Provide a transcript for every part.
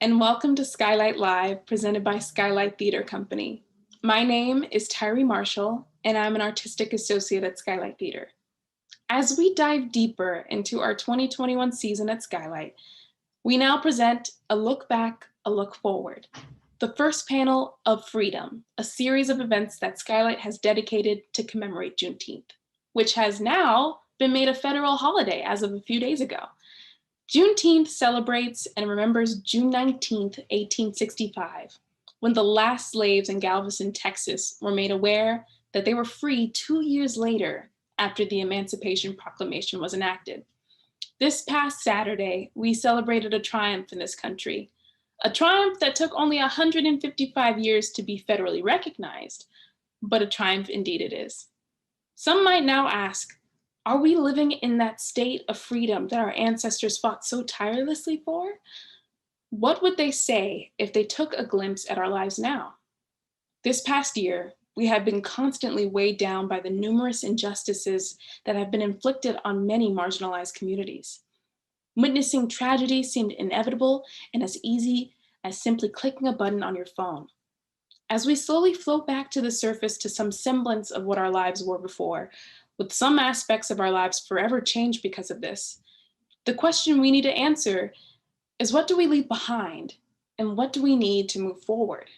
and welcome to Skylight Live, presented by Skylight Theatre Company. My name is Tyree Marshall, and I'm an artistic associate at Skylight Theatre. As we dive deeper into our 2021 season at Skylight, we now present a look back, a look forward. The first panel of Freedom, a series of events that Skylight has dedicated to commemorate Juneteenth, which has now been made a federal holiday as of a few days ago. Juneteenth celebrates and remembers June 19th, 1865, when the last slaves in Galveston, Texas were made aware that they were free 2 years later after the Emancipation Proclamation was enacted. This past Saturday, we celebrated a triumph in this country, a triumph that took only 155 years to be federally recognized, but a triumph indeed it is. Some might now ask, are we living in that state of freedom that our ancestors fought so tirelessly for? What would they say if they took a glimpse at our lives now? This past year, we have been constantly weighed down by the numerous injustices that have been inflicted on many marginalized communities. Witnessing tragedy seemed inevitable and as easy as simply clicking a button on your phone. As we slowly float back to the surface to some semblance of what our lives were before, with some aspects of our lives forever changed because of this, the question we need to answer is, what do we leave behind and what do we need to move forward?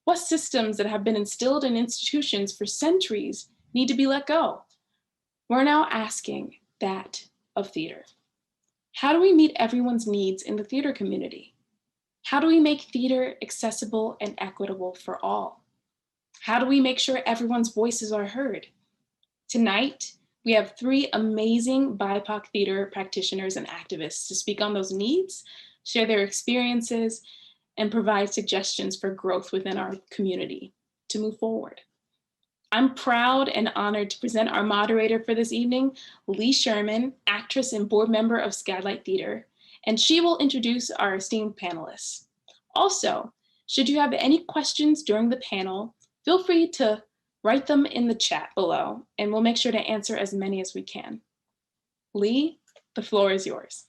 What systems that have been instilled in institutions for centuries need to be let go? We're now asking that of theater. How do we meet everyone's needs in the theater community? How do we make theater accessible and equitable for all? How do we make sure everyone's voices are heard? Tonight, we have three amazing BIPOC theater practitioners and activists to speak on those needs, share their experiences, and provide suggestions for growth within our community to move forward. I'm proud and honored to present our moderator for this evening, Lee Sherman, actress and board member of Skylight Theatre, and she will introduce our esteemed panelists. Also, should you have any questions during the panel, feel free to write them in the chat below, and we'll make sure to answer as many as we can. Lee, the floor is yours.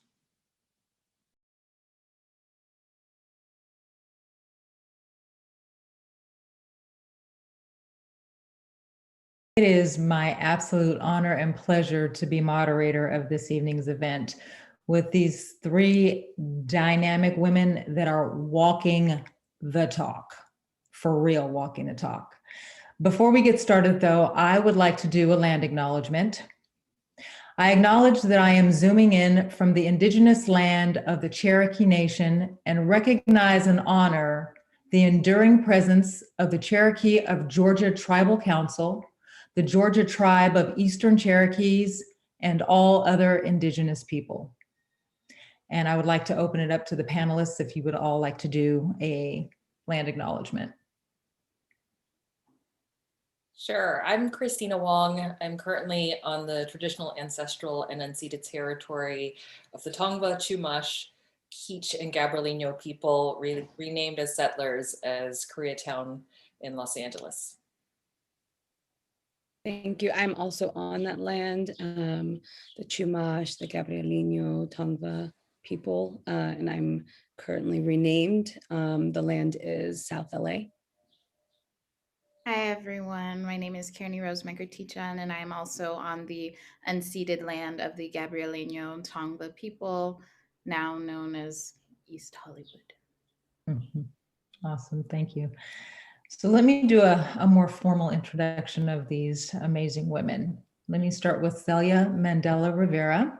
It is my absolute honor and pleasure to be moderator of this evening's event with these three dynamic women that are walking the talk, for real, walking the talk. Before we get started though, I would like to do a land acknowledgement. I acknowledge that I am zooming in from the indigenous land of the Cherokee Nation and recognize and honor the enduring presence of the Cherokee of Georgia Tribal Council, the Georgia Tribe of Eastern Cherokees, and all other indigenous people. And I would like to open it up to the panelists if you would all like to do a land acknowledgement. Sure, I'm Kristina Wong. I'm currently on the traditional, ancestral, and unceded territory of the Tongva, Chumash, Kizh, and Gabrielino people, renamed as settlers as Koreatown in Los Angeles. Thank you. I'm also on that land, the Chumash, the Gabrielino, Tongva people, and I'm currently renamed. The land is South LA. Hi everyone, my name is Carene Mekertichyan, and I'm also on the unceded land of the Gabrielino Tongva people, now known as East Hollywood. Mm-hmm. Awesome, thank you. So let me do a more formal introduction of these amazing women. Let me start with Celia Mandel Rivera,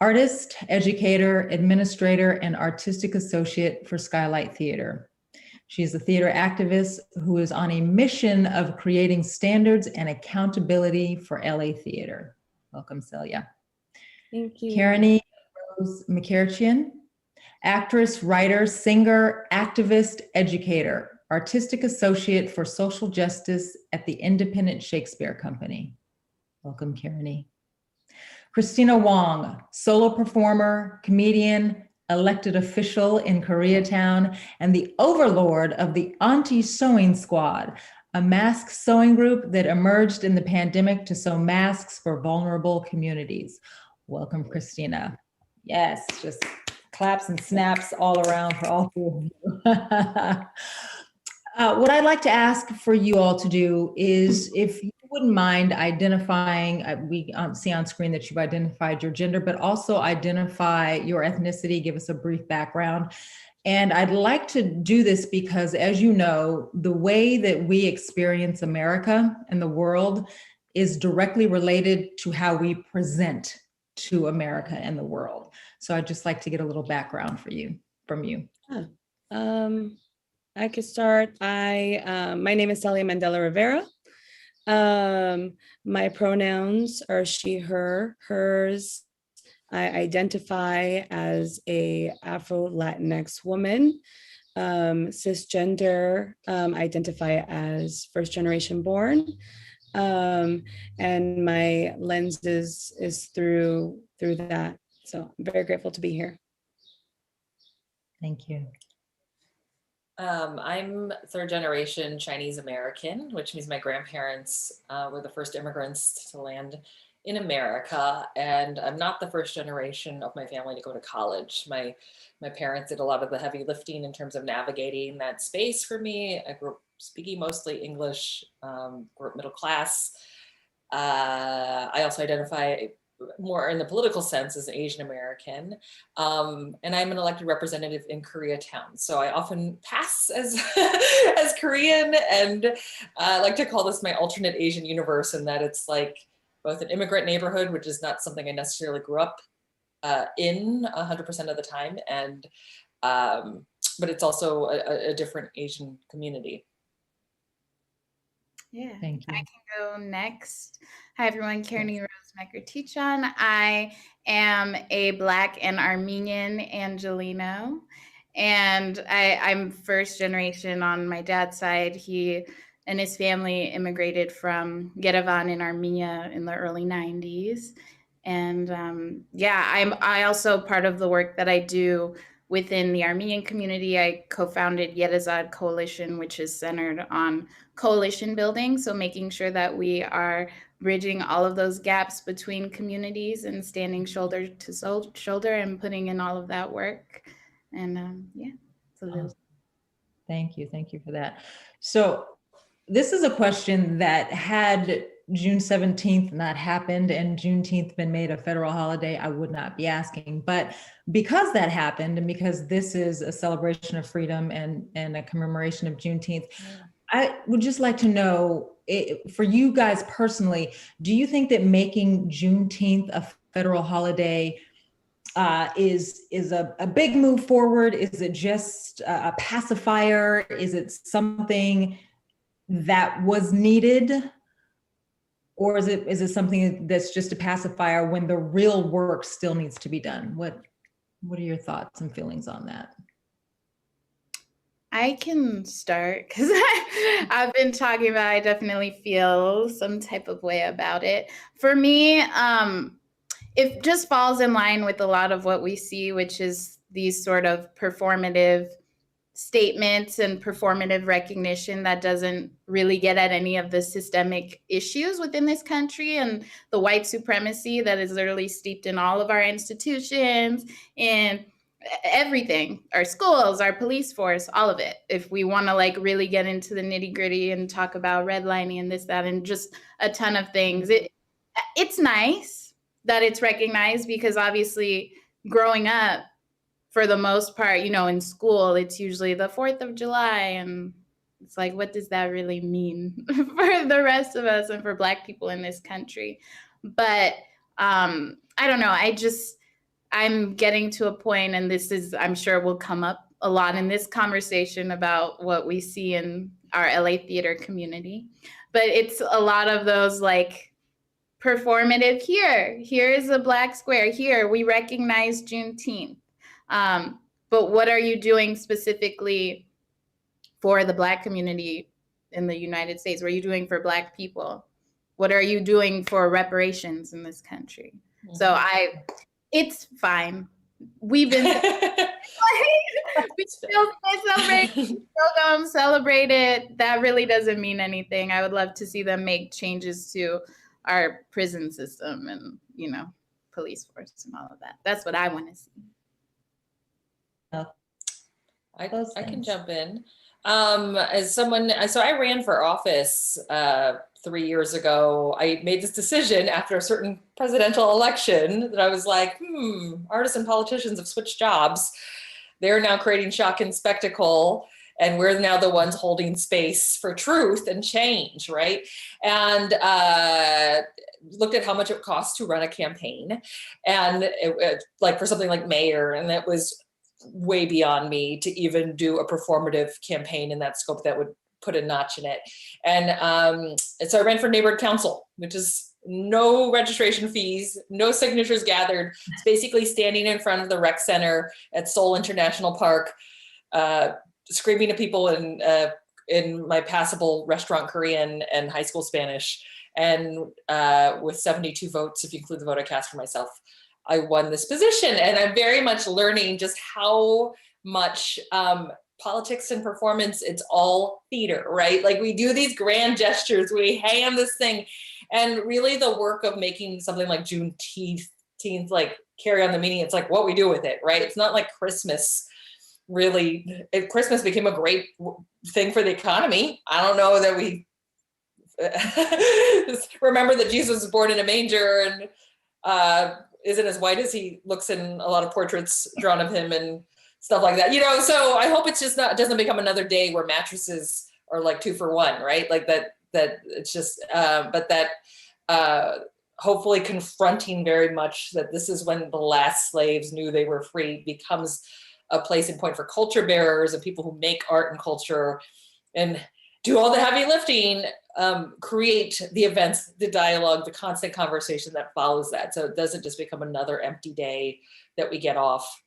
artist, educator, administrator, and artistic associate for Skylight Theatre. She's a theater activist who is on a mission of creating standards and accountability for LA theater. Welcome, Celia. Thank you. Carene Mekertichyan, actress, writer, singer, activist, educator, artistic associate for social justice at the Independent Shakespeare Company. Welcome, Carene. Kristina Wong, solo performer, comedian, elected official in Koreatown, and the overlord of the Auntie Sewing Squad, a mask sewing group that emerged in the pandemic to sew masks for vulnerable communities. Welcome, Kristina. Yes, just claps and snaps all around for all three of you. What I'd like to ask for you all to do is, if you wouldn't mind identifying, we see on screen that you've identified your gender, but also identify your ethnicity, give us a brief background. And I'd like to do this because, as you know, the way that we experience America and the world is directly related to how we present to America and the world. So I'd just like to get a little background from you. I could start. My name is Celia Mandel Rivera. My pronouns are she, her, hers. I identify as a Afro-Latinx woman. Cisgender, identify as first generation born. And my lens is through that. So I'm very grateful to be here. Thank you. I'm third generation Chinese American, which means my grandparents were the first immigrants to land in America. And I'm not the first generation of my family to go to college. My parents did a lot of the heavy lifting in terms of navigating that space for me. I grew up speaking mostly English, grew up middle class. I also identify more in the political sense as Asian American. And I'm an elected representative in Koreatown. So I often pass as, as Korean, and I like to call this my alternate Asian universe, in that it's like both an immigrant neighborhood, which is not something I necessarily grew up in 100% of the time, and but it's also a different Asian community. Yeah, Thank you. I can go next. Hi, everyone. Carene Mekertichyan. I am a Black and Armenian Angelino, and I'm first generation on my dad's side. He and his family immigrated from Yerevan in Armenia in the early 90s. And yeah, I also, part of the work that I do within the Armenian community, I co-founded Yerezad Coalition, which is centered on coalition building. So making sure that we are bridging all of those gaps between communities and standing shoulder to shoulder and putting in all of that work. And yeah, so Awesome. Thank you for that. So this is a question that, had June 17th not happened and Juneteenth been made a federal holiday, I would not be asking. But because that happened, and because this is a celebration of freedom and a commemoration of Juneteenth, I would just like to know, for you guys personally, do you think that making Juneteenth a federal holiday is a big move forward? Is it just a pacifier? Is it something that was needed? Or is it something that's just a pacifier when the real work still needs to be done? What are your thoughts and feelings on that? I can start because I've been talking about, I definitely feel some type of way about it. For me, it just falls in line with a lot of what we see, which is these sort of performative statements and performative recognition that doesn't really get at any of the systemic issues within this country, and the white supremacy that is literally steeped in all of our institutions and everything, our schools, our police force, all of it. If we want to like really get into the nitty gritty and talk about redlining and this, that, and just a ton of things, it's nice that it's recognized, because obviously growing up, for the most part, you know, in school, it's usually the 4th of July. And it's like, what does that really mean for the rest of us and for Black people in this country? But I don't know. I'm getting to a point, and this is, I'm sure will come up a lot in this conversation about what we see in our LA theater community. But it's a lot of those like performative, here is a Black square, here we recognize Juneteenth. But what are you doing specifically for the Black community in the United States? What are you doing for Black people? What are you doing for reparations in this country? Mm-hmm. So it's fine. We've been we still celebrate it. That really doesn't mean anything. I would love to see them make changes to our prison system and, you know, police force and all of that. That's what I want to see. I can jump in. As someone, so I ran for office 3 years ago. I made this decision after a certain presidential election that I was like, artists and politicians have switched jobs. They're now creating shock and spectacle, and we're now the ones holding space for truth and change, right? And looked at how much it costs to run a campaign, and like for something like mayor, and that was way beyond me to even do a performative campaign in that scope that would put a notch in it. And so I ran for neighborhood council, which is no registration fees, no signatures gathered. It's basically standing in front of the rec center at Seoul International Park, screaming at people in my passable restaurant Korean and high school Spanish. And with 72 votes, if you include the vote I cast for myself, I won this position. And I'm very much learning just how much politics and performance, it's all theater, right? Like we do these grand gestures, we hang on this thing, and really the work of making something like Juneteenth like carry on the meaning, it's like what we do with it, right? It's not like Christmas. Really, Christmas became a great thing for the economy. I don't know that we remember that Jesus was born in a manger and isn't as white as he looks in a lot of portraits drawn of him and stuff like that, so I hope it's just not, it doesn't become another day where mattresses are like 2 for 1, right? Like that it's just, but that hopefully confronting very much that this is when the last slaves knew they were free becomes a place and point for culture bearers and people who make art and culture and do all the heavy lifting, create the events, the dialogue, the constant conversation that follows that. So it doesn't just become another empty day that we get off.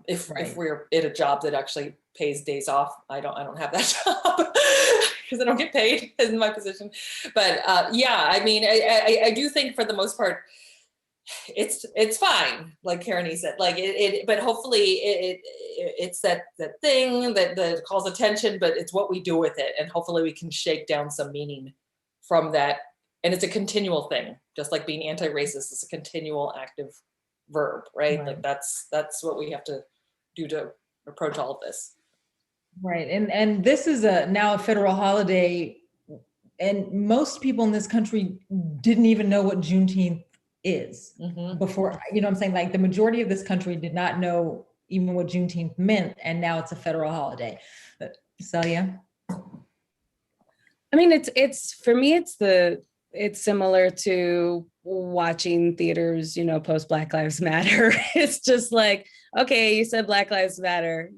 If we're in a job that actually pays days off, I don't have that job because I don't get paid in my position. But yeah, I mean, I do think for the most part, it's fine, like Carene said, like but hopefully it's that thing that calls attention, but it's what we do with it, and hopefully we can shake down some meaning from that. And it's a continual thing, just like being anti-racist is a continual active verb, right? Like that's what we have to do to approach all of this. Right, and this is now a federal holiday, and most people in this country didn't even know what Juneteenth is before, what I'm saying? Like the majority of this country did not know even what Juneteenth meant, and now it's a federal holiday. But Celia? I mean, it's for me, it's similar to watching theaters, post Black Lives Matter. It's just like, okay, you said Black Lives Matter.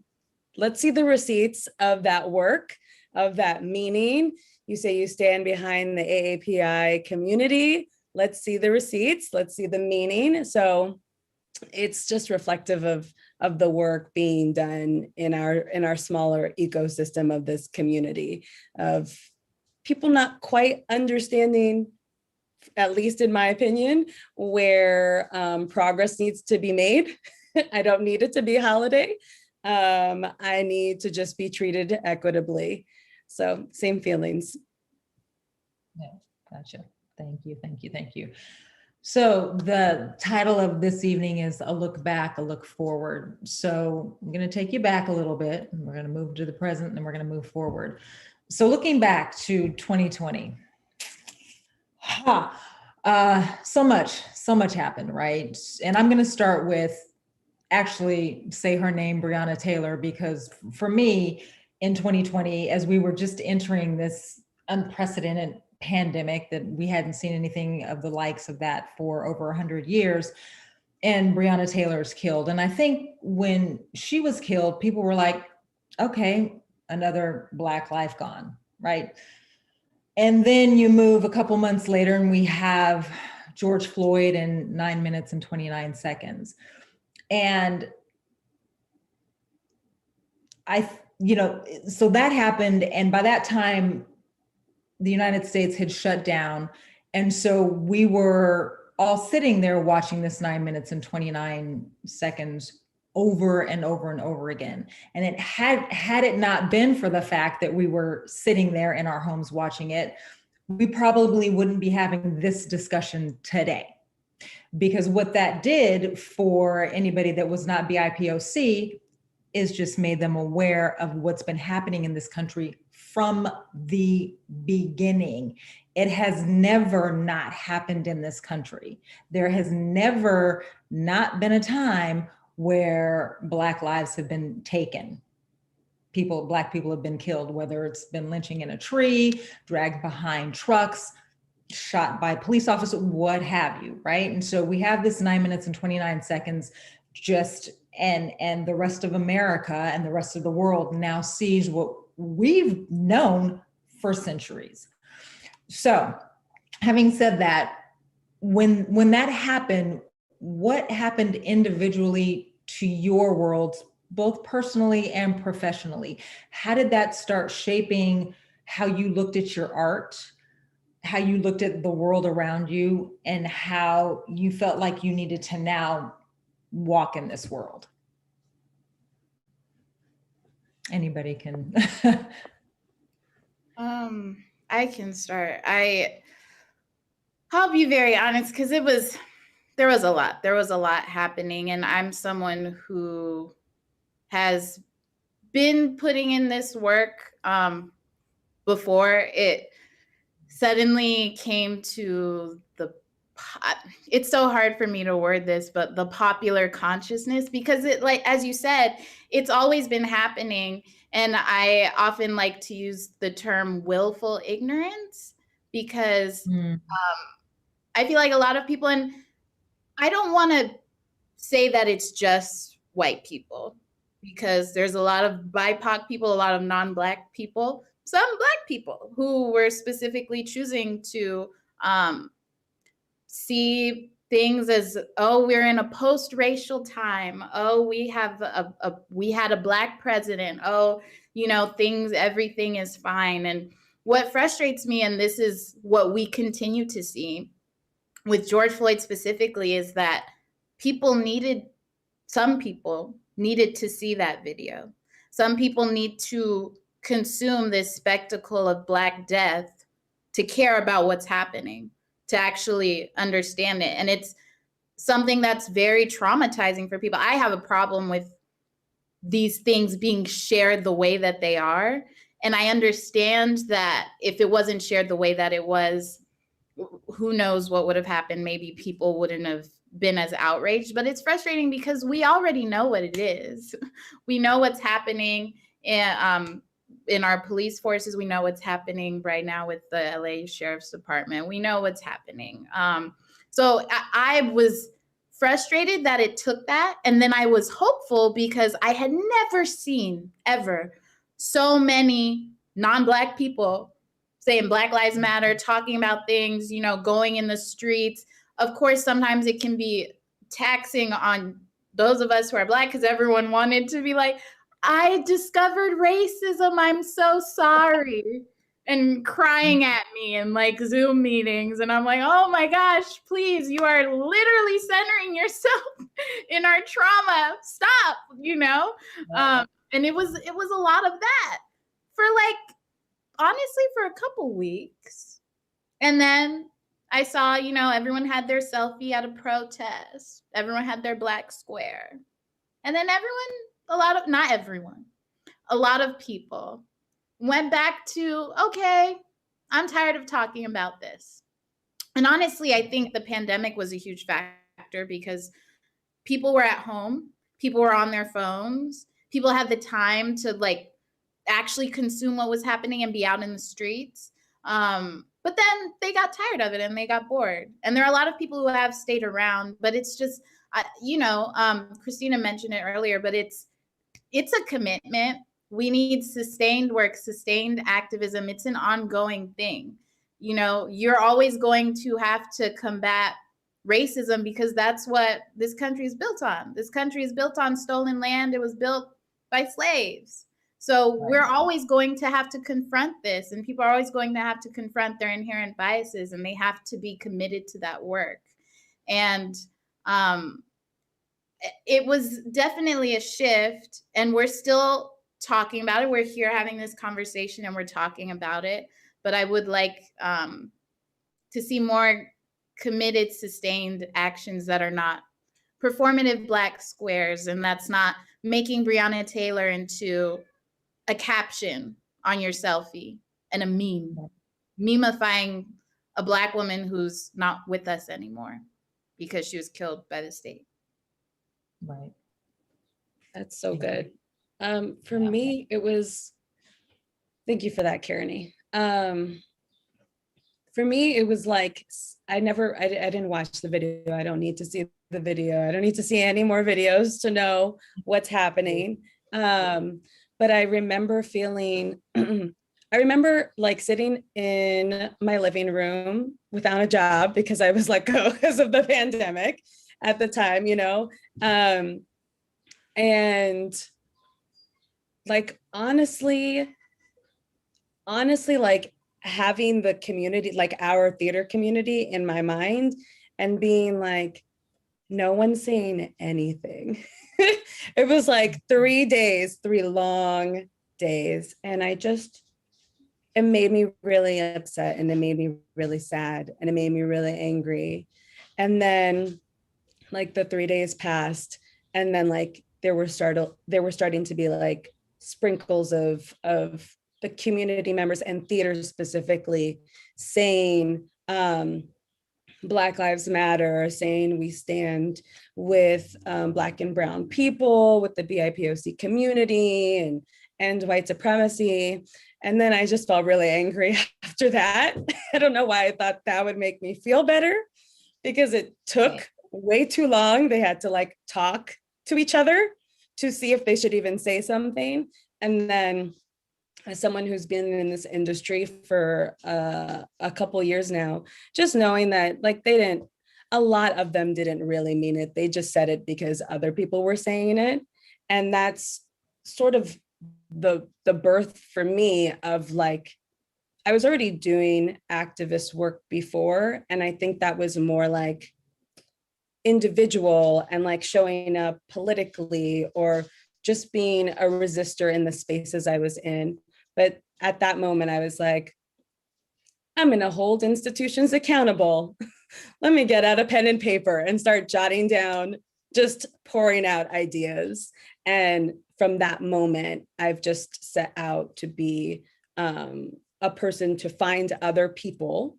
Let's see the receipts of that work, of that meaning. You say you stand behind the AAPI community. Let's see the receipts. Let's see the meaning. So it's just reflective of the work being done in our smaller ecosystem of this community, of people not quite understanding, at least in my opinion, where progress needs to be made. I don't need it to be a holiday. I need to just be treated equitably. So same feelings. Yeah, gotcha. Thank you. So the title of this evening is A Look Back, A Look Forward. So I'm going to take you back a little bit, and we're going to move to the present, and then we're going to move forward. So looking back to 2020, so much happened, right? And I'm going to start with, actually say her name, Breonna Taylor, because for me in 2020, as we were just entering this unprecedented pandemic that we hadn't seen anything of the likes of that for over 100 years, and Breonna Taylor's killed. And I think when she was killed, people were like, okay, another Black life gone, right? And then you move a couple months later and we have George Floyd in 9 minutes and 29 seconds. And so that happened. And by that time, the United States had shut down. And so we were all sitting there watching this 9 minutes and 29 seconds over and over and over again. And it had it not been for the fact that we were sitting there in our homes watching it, we probably wouldn't be having this discussion today. Because what that did for anybody that was not BIPOC is just made them aware of what's been happening in this country from the beginning. It has never not happened in this country. There has never not been a time where Black lives have been taken. Black people have been killed, whether it's been lynching in a tree, dragged behind trucks, shot by police officers, what have you, right? And so we have this 9 minutes and 29 seconds and the rest of America and the rest of the world now sees what we've known for centuries. So having said that, when that happened, what happened individually to your world, both personally and professionally? How did that start shaping how you looked at your art, how you looked at the world around you, and how you felt like you needed to now walk in this world? Anybody can. I can start. I'll be very honest, because there was a lot happening, and I'm someone who has been putting in this work before it suddenly came to it's so hard for me to word this, but the popular consciousness, because it, like, as you said, it's always been happening. And I often like to use the term willful ignorance, because I feel like a lot of people, and I don't want to say that it's just white people, because there's a lot of BIPOC people, a lot of non-Black people, some Black people who were specifically choosing to see things as, oh, we're in a post-racial time. Oh, we had a Black president. Oh, everything is fine. And what frustrates me, and this is what we continue to see with George Floyd specifically, is that some people needed to see that video. Some people need to consume this spectacle of Black death to care about what's happening, to actually understand it. And it's something that's very traumatizing for people. I have a problem with these things being shared the way that they are. And I understand that if it wasn't shared the way that it was, who knows what would have happened. Maybe people wouldn't have been as outraged, but it's frustrating because we already know what it is. We know what's happening in our police forces. We know what's happening right now with the LA Sheriff's Department. We know what's happening. So I was frustrated that it took that. And then I was hopeful because I had never seen ever so many non-Black people saying Black Lives Matter, talking about things, going in the streets. Of course, sometimes it can be taxing on those of us who are Black, because everyone wanted to be like, I discovered racism, I'm so sorry, and crying at me in like Zoom meetings. And I'm like, oh my gosh, please, you are literally centering yourself in our trauma. Stop, and it was a lot of that for honestly, for a couple weeks. And then I saw, everyone had their selfie at a protest. Everyone had their Black square. And then a lot of people went back to, okay, I'm tired of talking about this. And honestly, I think the pandemic was a huge factor because people were at home, people were on their phones, people had the time to actually consume what was happening and be out in the streets. But then they got tired of it and they got bored. And there are a lot of people who have stayed around, but it's just, Kristina mentioned it earlier, but it's a commitment. We need sustained work, sustained activism. It's an ongoing thing. You're always going to have to combat racism because that's what this country is built on. This country is built on stolen land. It was built by slaves. So we're always going to have to confront this, and people are always going to have to confront their inherent biases, and they have to be committed to that work. And it was definitely a shift, and we're still talking about it. We're here having this conversation and we're talking about it, but I would like to see more committed, sustained actions that are not performative Black squares, and that's not making Breonna Taylor into a caption on your selfie and a meme, memifying a Black woman who's not with us anymore because she was killed by the state. Right. That's so good. For me, it was, thank you for that, Carene. For me, it was like, I didn't watch the video. I don't need to see the video. I don't need to see any more videos to know what's happening. But I remember feeling, I remember like sitting in my living room without a job because I was let go because of the pandemic at the time, you know? And like, honestly, like having the community, like our theater community in my mind and being like, no one's saying anything. It was like 3 days, 3 long days. And it made me really upset, and it made me really sad, and it made me really angry. And then like the 3 days passed, and then like there were starting to be like sprinkles of the community members and theater specifically saying Black Lives Matter, saying we stand with Black and Brown people, with the BIPOC community and white supremacy. And then I just felt really angry after that. I don't know why I thought that would make me feel better, because it took way too long. They had to like talk to each other to see if they should even say something. And then as someone who's been in this industry for a couple years now, just knowing that like a lot of them didn't really mean it. They just said it because other people were saying it. And that's sort of the birth for me of like, I was already doing activist work before. And I think that was more like individual and like showing up politically or just being a resistor in the spaces I was in. But at that moment, I was like, I'm going to hold institutions accountable. Let me get out a pen and paper and start jotting down, just pouring out ideas. And from that moment, I've just set out to be a person to find other people,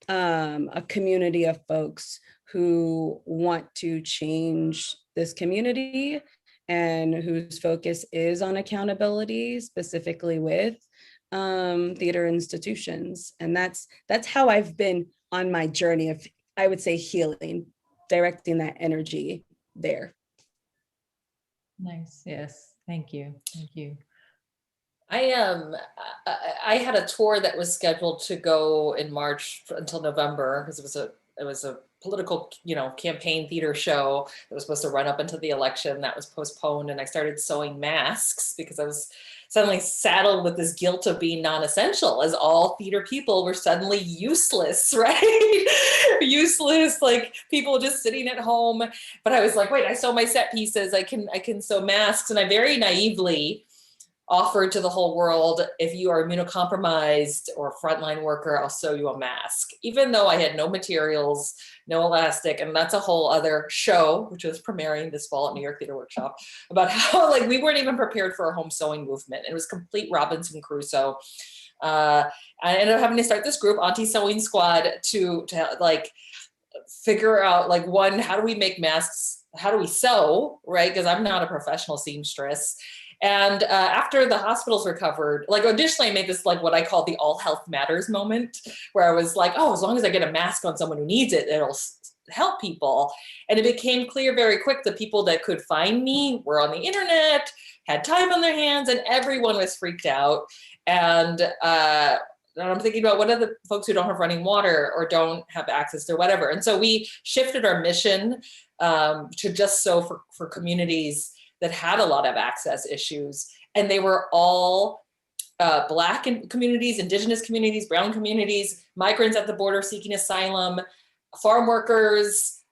a community of folks who want to change this community and whose focus is on accountability, specifically with theater institutions. And that's how I've been on my journey of, I would say, healing, directing that energy there. Nice. Yes. Thank you. Thank you. I had a tour that was scheduled to go in March until November, because it was a political, campaign theater show that was supposed to run up into the election. That was postponed, and I started sewing masks because I was suddenly saddled with this guilt of being non-essential, as all theater people were suddenly useless, right? Useless, like people just sitting at home. But I was like, wait, I sew my set pieces. I can sew masks, and I very naively offered to the whole world, if you are immunocompromised or a frontline worker, I'll sew you a mask, even though I had no materials, no elastic. And that's a whole other show, which was premiering this fall at New York Theater Workshop, about how like we weren't even prepared for a home sewing movement. It was complete Robinson Crusoe. I ended up having to start this group, Anti-Sewing Squad, to like figure out like, one, how do we make masks? How do we sew, right? Because I'm not a professional seamstress. And after the hospitals recovered, like additionally, I made this like what I call the all health matters moment, where I was like, oh, as long as I get a mask on someone who needs it, it'll help people. And it became clear very quick the people that could find me were on the internet, had time on their hands, and everyone was freaked out. And I'm thinking about what are the folks who don't have running water or don't have access to whatever. And so we shifted our mission to just sew for communities that had a lot of access issues. And they were all Black communities, Indigenous communities, Brown communities, migrants at the border seeking asylum, farm workers,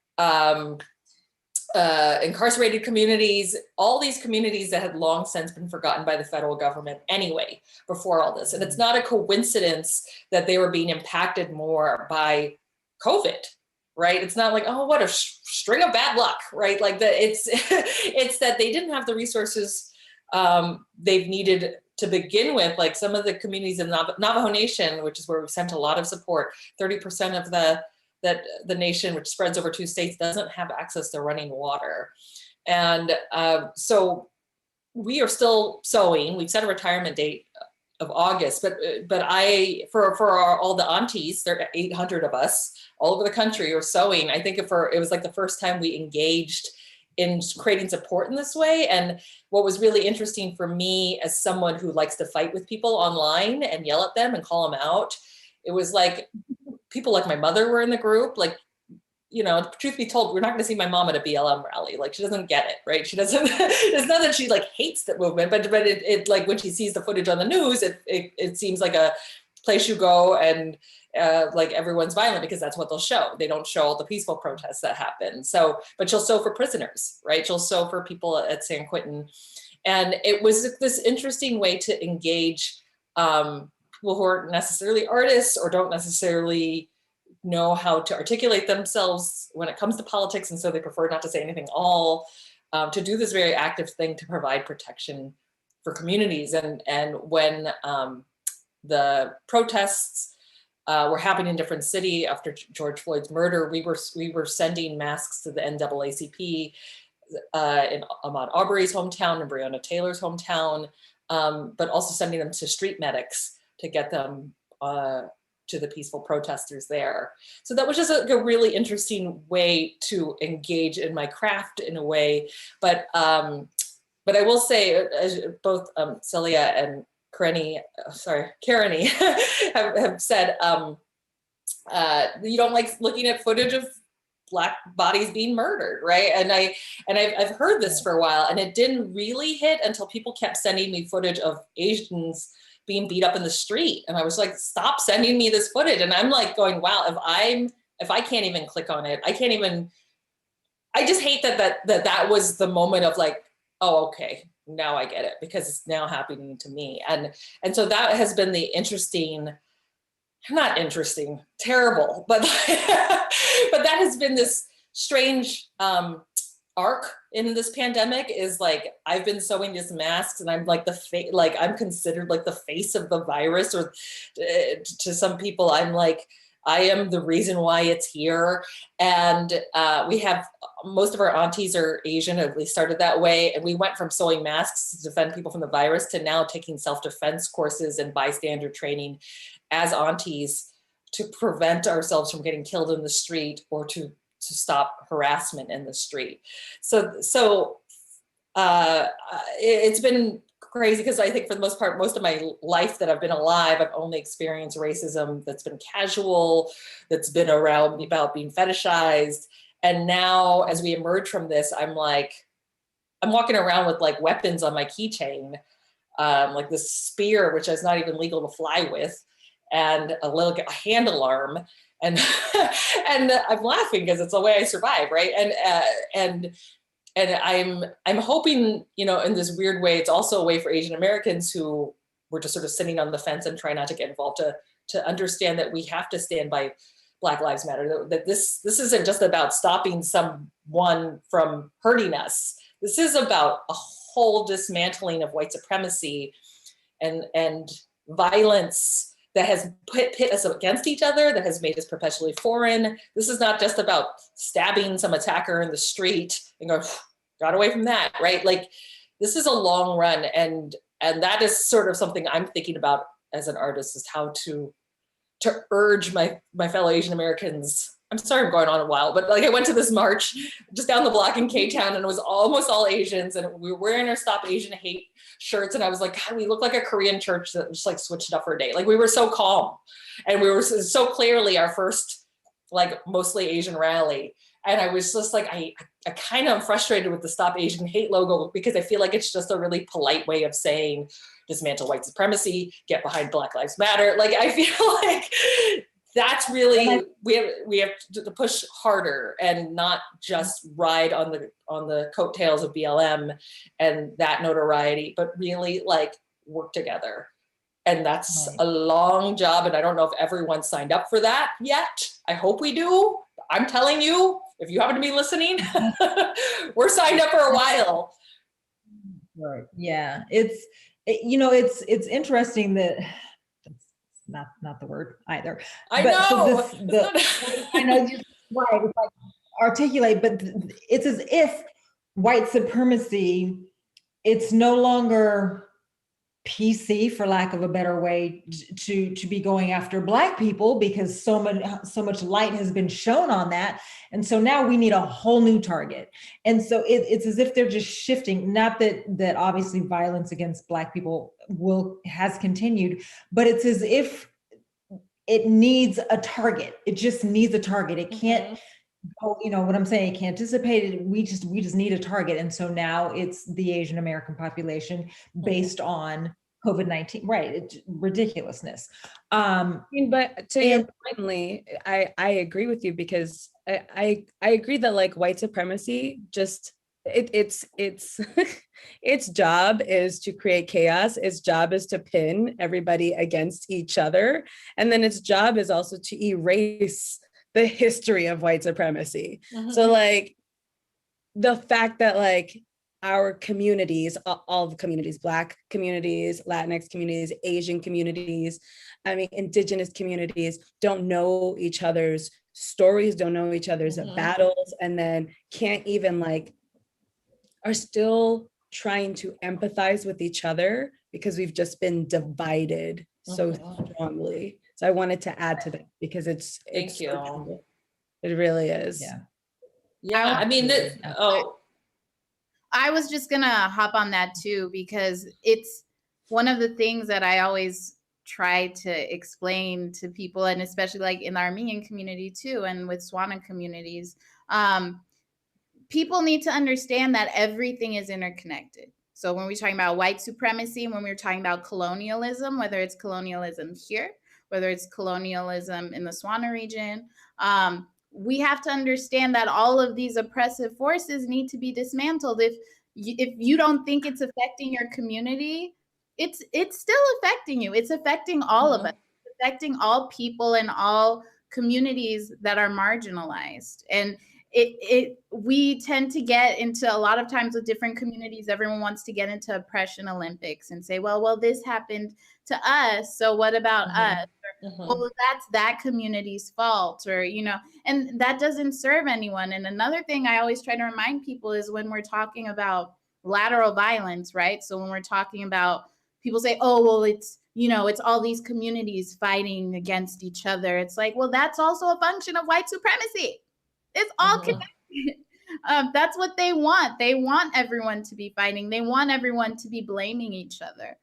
incarcerated communities, all these communities that had long since been forgotten by the federal government anyway, before all this. And it's not a coincidence that they were being impacted more by COVID, right? It's not like, oh, what a string of bad luck, right? Like it's it's that they didn't have the resources they've needed to begin with. Like some of the communities in Navajo Nation, which is where we've sent a lot of support, 30% of the nation, which spreads over 2 states, doesn't have access to running water. And so we are still sowing. We've set a retirement date of August, but for all the aunties, there are 800 of us all over the country are sewing. I think it was like the first time we engaged in creating support in this way. And what was really interesting for me as someone who likes to fight with people online and yell at them and call them out, it was like people like my mother were in the group. Like, you know, truth be told, we're not going to see my mom at a BLM rally. Like, she doesn't get it, right? She doesn't. It's not that she like hates the movement, but it like when she sees the footage on the news, it seems like a place you go and like everyone's violent, because that's what they'll show. They don't show all the peaceful protests that happen. So, but she'll sew for prisoners, right? She'll sew for people at San Quentin, and it was this interesting way to engage people who aren't necessarily artists or don't necessarily know how to articulate themselves when it comes to politics, and so they prefer not to say anything at all, to do this very active thing to provide protection for communities. And when the protests were happening in different cities after George Floyd's murder, we were sending masks to the NAACP in Ahmaud Arbery's hometown and Breonna Taylor's hometown, but also sending them to street medics to get them to the peaceful protesters there. So that was just a really interesting way to engage in my craft in a way. But I will say, as both Celia and Carene have said, you don't like looking at footage of Black bodies being murdered, right? And I've heard this for a while, and it didn't really hit until people kept sending me footage of Asians being beat up in the street. And I was like, stop sending me this footage. And I'm like going, wow, if I can't even click on it, I just hate that was the moment of like, oh, okay, now I get it, because it's now happening to me. And so that has been the terrible, but but that has been this strange arc in this pandemic. Is like, I've been sewing these masks, and I'm like I'm considered like the face of the virus, or to some people I'm like, I am the reason why it's here. And we have, most of our aunties are Asian, at least started that way. And we went from sewing masks to defend people from the virus to now taking self-defense courses and bystander training as aunties to prevent ourselves from getting killed in the street, or to stop harassment in the street. So it's been crazy, because I think for the most part, most of my life that I've been alive, I've only experienced racism that's been casual, that's been around about being fetishized. And now as we emerge from this, I'm walking around with like weapons on my keychain, like this spear, which is not even legal to fly with, and a hand alarm. And and I'm laughing because it's the way I survive, right? And I'm hoping, you know, in this weird way, it's also a way for Asian Americans who were just sort of sitting on the fence and trying not to get involved to understand that we have to stand by Black Lives Matter. That this isn't just about stopping someone from hurting us. This is about a whole dismantling of white supremacy and violence that has pit us against each other, that has made us perpetually foreign. This is not just about stabbing some attacker in the street and going, got away from that, right? Like, this is a long run, and that is sort of something I'm thinking about as an artist, is how to urge my fellow Asian Americans. I'm sorry I'm going on a while, but like, I went to this march just down the block in K-Town, and it was almost all Asians, and we were wearing our Stop Asian Hate shirts, and I was like, God, we look like a Korean church that just like switched up for a day. Like, we were so calm, and we were so clearly our first like mostly Asian rally. And I was just like, I kind of am frustrated with the Stop Asian Hate logo, because I feel like it's just a really polite way of saying dismantle white supremacy, get behind Black Lives Matter. Like, I feel like that's really, we have to push harder and not just ride on the coattails of BLM and that notoriety, but really like work together And that's Right. a long job. And I don't know if everyone signed up for that yet. I hope we do. I'm telling you, if you happen to be listening, we're signed up for a while. Right. Yeah. It's interesting that it's not the word either. I But know. so I know just right. It's like articulate, but it's as if white supremacy, it's no longer PC, for lack of a better way, to be going after Black people, because so much light has been shown on that, and so now we need a whole new target. And so it's as if they're just shifting. Not that obviously violence against Black people has continued, but it's as if it needs a target. It just needs a target. It can't. Oh, you know what I'm saying? It can't anticipate it. We just need a target. And so now it's the Asian American population based on COVID-19. Right. It's ridiculousness. But to your point, Lee, I agree with you, because I agree that like white supremacy just it's its job is to create chaos. Its job is to pin everybody against each other. And then its job is also to erase the history of white supremacy. So like the fact that like our communities, all the communities, Black communities, Latinx communities, Asian communities, I mean, indigenous communities don't know each other's stories, don't know each other's battles, and then can't even like, are still trying to empathize with each other because we've just been divided so strongly. So I wanted to add to that because it's Thank you. so true. It really is. Yeah. I mean, I was just gonna hop on that too, because it's one of the things that I always try to explain to people, and especially like in the Armenian community too, and with Swana communities. People need to understand that everything is interconnected. So when we're talking about white supremacy, when we're talking about colonialism, whether it's colonialism here, whether it's colonialism in the Swana region, we have to understand that all of these oppressive forces need to be dismantled. If you don't think it's affecting your community, it's still affecting you. It's affecting all of us. It's affecting all people and all communities that are marginalized. And we tend to get into, a lot of times with different communities, everyone wants to get into oppression Olympics and say, well, this happened to us, so what about us? Or, well, that's that community's fault, or, you know, and that doesn't serve anyone. And another thing I always try to remind people is when we're talking about lateral violence, right? So when we're talking about, people say, oh, well, it's, you know, it's all these communities fighting against each other. It's like, well, that's also a function of white supremacy. It's all connected. That's what they want. They want everyone to be fighting. They want everyone to be blaming each other.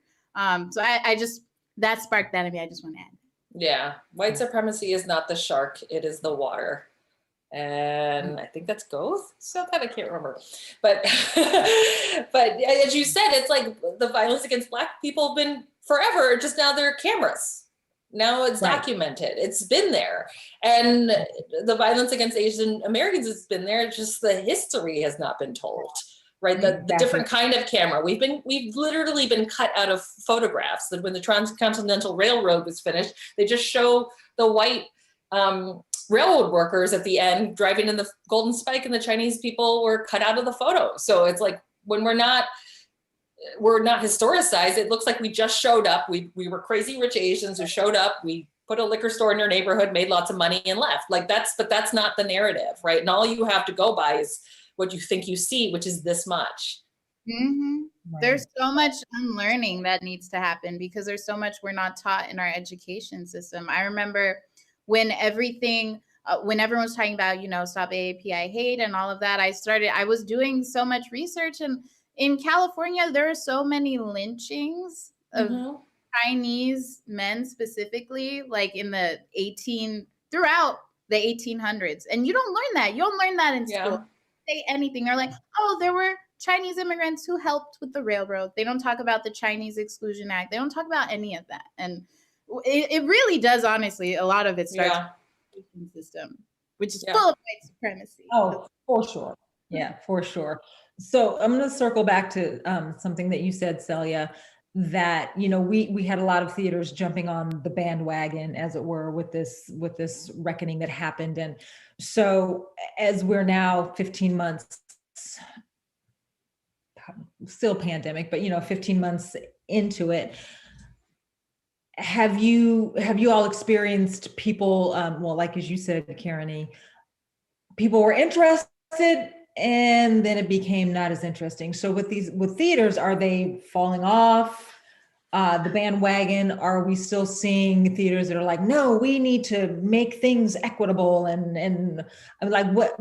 So I just, that sparked that in me. I just want to add. Yeah, white supremacy is not the shark, it is the water. And I think that's Goethe, so that I can't remember. But but as you said, it's like the violence against Black people have been forever, just now there are cameras. Now it's documented. It's been there. And the violence against Asian Americans has been there. Just the history has not been told, right? The different kind of camera. We've literally been cut out of photographs. That when the Transcontinental Railroad was finished, they just show the white railroad workers at the end driving in the Golden Spike, and the Chinese people were cut out of the photo. So it's like, when we're not historicized, it looks like we just showed up. We were crazy rich Asians who showed up. We put a liquor store in your neighborhood, made lots of money, and left. Like but that's not the narrative, right? And all you have to go by is what you think you see, which is this much. Right. There's so much unlearning that needs to happen, because there's so much we're not taught in our education system. I remember when everything, when everyone was talking about, you know, Stop AAPI Hate and all of that, I was doing so much research, and in California, there are so many lynchings of Chinese men specifically, like throughout the 1800s. And you don't learn that. You don't learn that in school. Say anything. They're like, oh, there were Chinese immigrants who helped with the railroad. They don't talk about the Chinese Exclusion Act. They don't talk about any of that. And it really does, honestly, a lot of it starts with the education system, which is full of white supremacy. Oh, for sure. Yeah, for sure. So I'm going to circle back to something that you said, Celia, that, you know, we had a lot of theaters jumping on the bandwagon, as it were, with this reckoning that happened. And so as we're now 15 months, still pandemic, but, you know, 15 months into it, have you all experienced people, well, like as you said, Carene, people were interested and then it became not as interesting. So with theaters, are they falling off the bandwagon? Are we still seeing theaters that are like, no, we need to make things equitable? And I'm like, what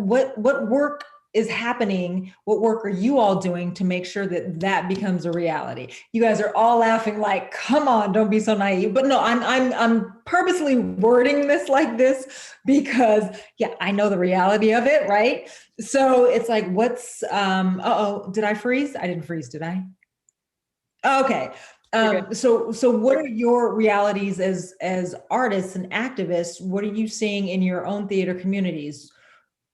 work is happening? What work are you all doing to make sure that that becomes a reality? You guys are all laughing like, come on, don't be so naive. But no, I'm purposely wording this like this because, yeah, I know the reality of it, right? So it's like, what's, did I freeze? I didn't freeze, did I? Okay. So what are your realities as artists and activists? What are you seeing in your own theater communities?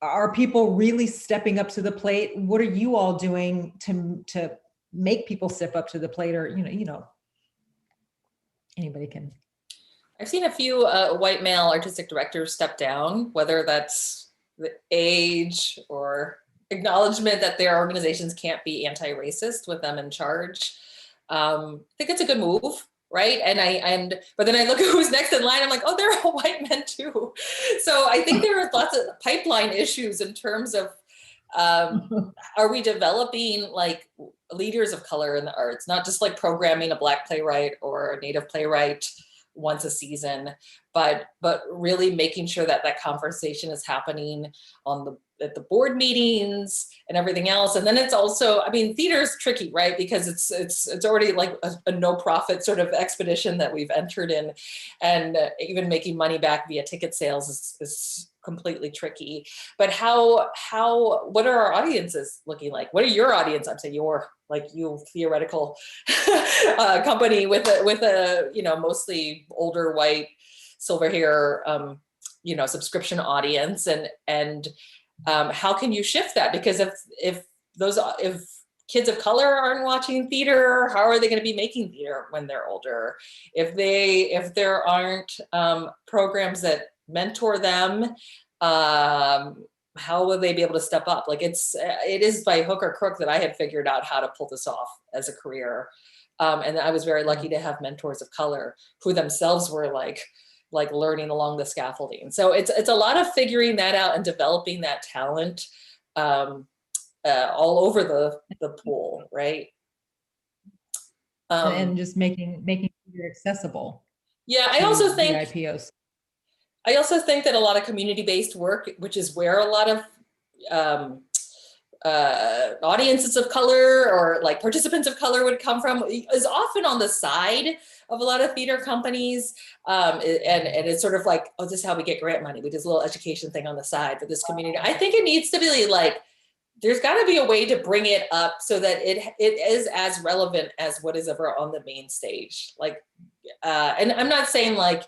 Are people really stepping up to the plate? What are you all doing to make people step up to the plate? Or, you know, anybody can. I've seen a few white male artistic directors step down, whether that's the age or acknowledgement that their organizations can't be anti-racist with them in charge. I think it's a good move, right? But then I look at who's next in line. I'm like, oh, they're all white men too. So I think there are lots of pipeline issues in terms of, are we developing like leaders of color in the arts, not just like programming a Black playwright or a Native playwright once a season, but really making sure that that conversation is happening at the board meetings and everything else. And then it's also, I mean, theater's tricky, right? Because it's already like a no-profit sort of expedition that we've entered in, and even making money back via ticket sales is completely tricky. But what are our audiences looking like? What are your audience? I'm saying you theoretical company with a you know, mostly older white silver hair subscription audience, and how can you shift that? Because if kids of color aren't watching theater, how are they going to be making theater when they're older? If there aren't programs that mentor them, how will they be able to step up? Like it is by hook or crook that I had figured out how to pull this off as a career. And I was very lucky to have mentors of color who themselves were like learning along the scaffolding. So it's a lot of figuring that out and developing that talent all over the pool, right? And just making it accessible. Yeah, I also think IPOs. I also think that a lot of community-based work, which is where a lot of audiences of color or like participants of color would come from, is often on the side of a lot of theater companies. And it's sort of like, oh, this is how we get grant money. We do this little education thing on the side for this community. I think it needs to be like, there's got to be a way to bring it up so that it is as relevant as what is ever on the main stage. Like, and I'm not saying like,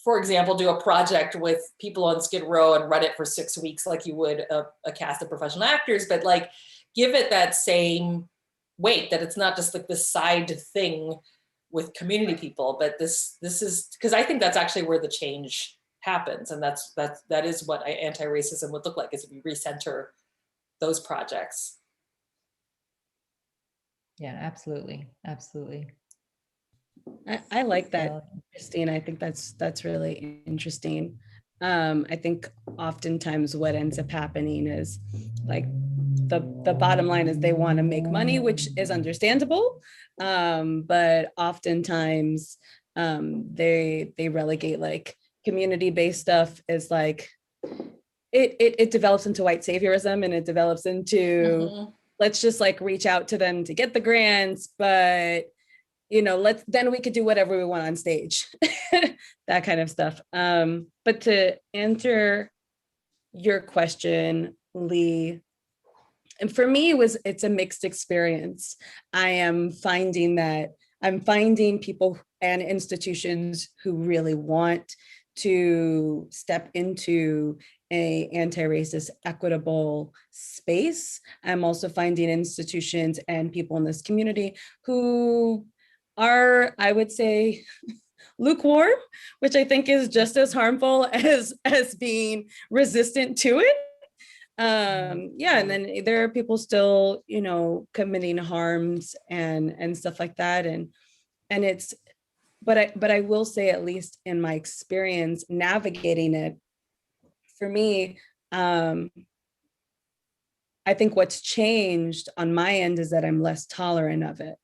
for example, do a project with people on Skid Row and run it for 6 weeks like you would a cast of professional actors, but like give it that same weight, that it's not just like this side thing with community people, but this is, because I think that's actually where the change happens. And that is what anti-racism would look like, is if we recenter those projects. Yeah, absolutely. I like that, Christine. I think that's really interesting. I think oftentimes what ends up happening is like the bottom line is they want to make money, which is understandable. But oftentimes they relegate like community-based stuff is like it develops into white saviorism, and it develops into let's just like reach out to them to get the grants, but then we could do whatever we want on stage, that kind of stuff. But to answer your question, Lee, and for me, it's a mixed experience. I'm finding people and institutions who really want to step into a anti-racist, equitable space. I'm also finding institutions and people in this community who are, I would say, lukewarm, which I think is just as harmful as being resistant to it. Yeah, and then there are people still, you know, committing harms and stuff like that, and it's, but I will say, at least in my experience navigating it, for me, I think what's changed on my end is that I'm less tolerant of it.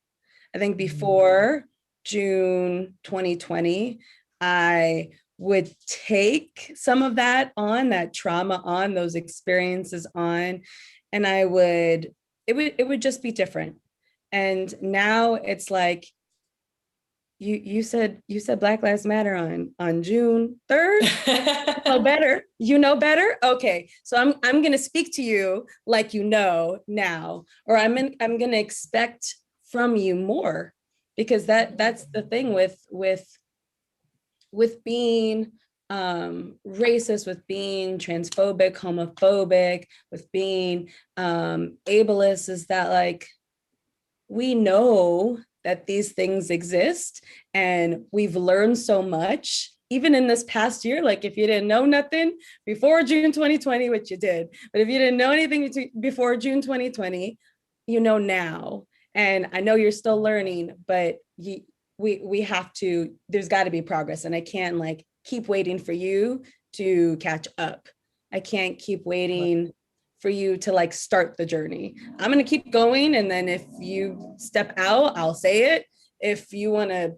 I think before June 2020, I would take some of that on, that trauma on, those experiences on, and it would just be different. And now it's like, you said Black Lives Matter on June 3rd. You know better. Okay, so I'm gonna speak to you like you know now, or I'm gonna expect from you more, because that's the thing with being racist, with being transphobic, homophobic, with being ableist, is that, like, we know that these things exist, and we've learned so much even in this past year. Like, if you didn't know nothing before June 2020, which you did, but if you didn't know anything before June 2020, you know now. And I know you're still learning, but we have to, there's got to be progress. And I can't, like, keep waiting for you to catch up. I can't keep waiting for you to, like, start the journey. I'm going to keep going. And then if you step out, I'll say it. If you want to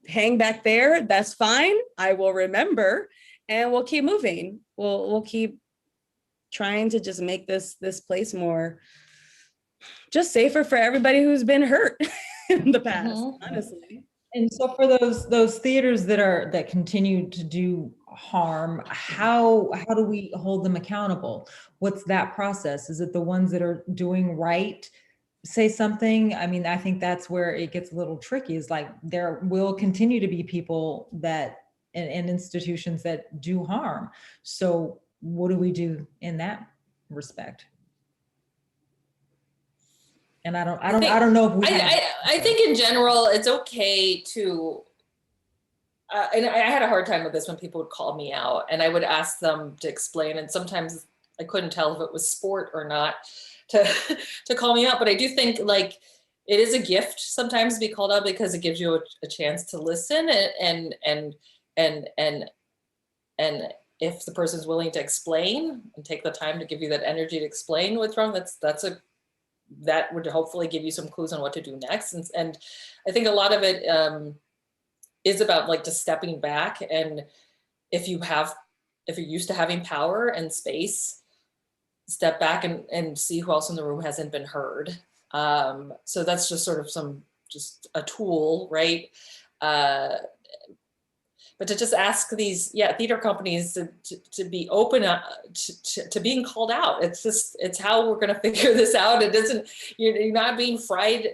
hang back there, that's fine. I will remember, and we'll keep moving. We'll keep trying to just make this place more just safer for everybody who's been hurt in the past, honestly. And so for those theaters that continue to do harm, how do we hold them accountable? What's that process? Is it the ones that are doing right say something? I mean, I think that's where it gets a little tricky, is like, there will continue to be people that and institutions that do harm. So what do we do in that respect? And I don't know if we I think in general, it's okay to, and I had a hard time with this when people would call me out and I would ask them to explain. And sometimes I couldn't tell if it was sport or not to call me out. But I do think, like, it is a gift sometimes to be called out, because it gives you a chance to listen, and if the person's willing to explain and take the time to give you that energy to explain what's wrong, that would hopefully give you some clues on what to do next. And I think a lot of it is about, like, just stepping back. And if you're used to having power and space, step back and see who else in the room hasn't been heard. So that's just sort of just a tool, right? But to just ask these theater companies to be open to being called out. It's how we're going to figure this out. It doesn't, you're not being fried,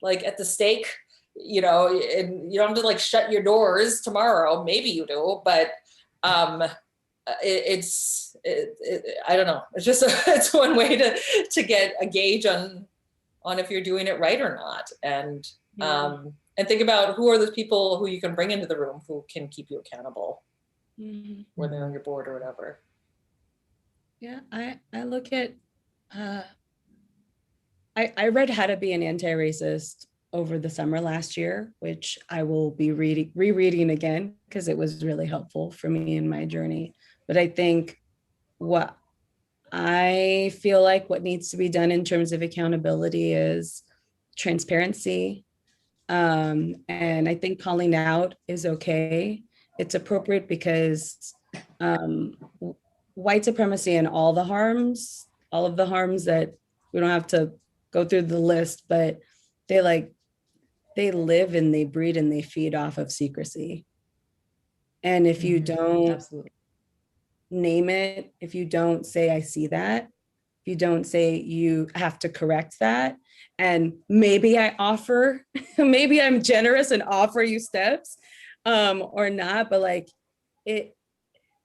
like, at the stake, you know, and you don't have to, like, shut your doors tomorrow. Maybe you do, but I don't know. It's just it's one way to get a gauge on if you're doing it right or not. And and think about who are those people who you can bring into the room who can keep you accountable, whether they're on your board or whatever. Yeah, I look at, I read How to Be an Anti-Racist over the summer last year, which I will be rereading again, because it was really helpful for me in my journey. But I think what I feel like what needs to be done in terms of accountability is transparency. And I think calling out is okay. It's appropriate because white supremacy and all of the harms that, we don't have to go through the list, but they live and they breed and they feed off of secrecy. And if you don't name it, if you don't say, I see that, if you don't say you have to correct that, and maybe I offer, maybe I'm generous and offer you steps or not, but, like,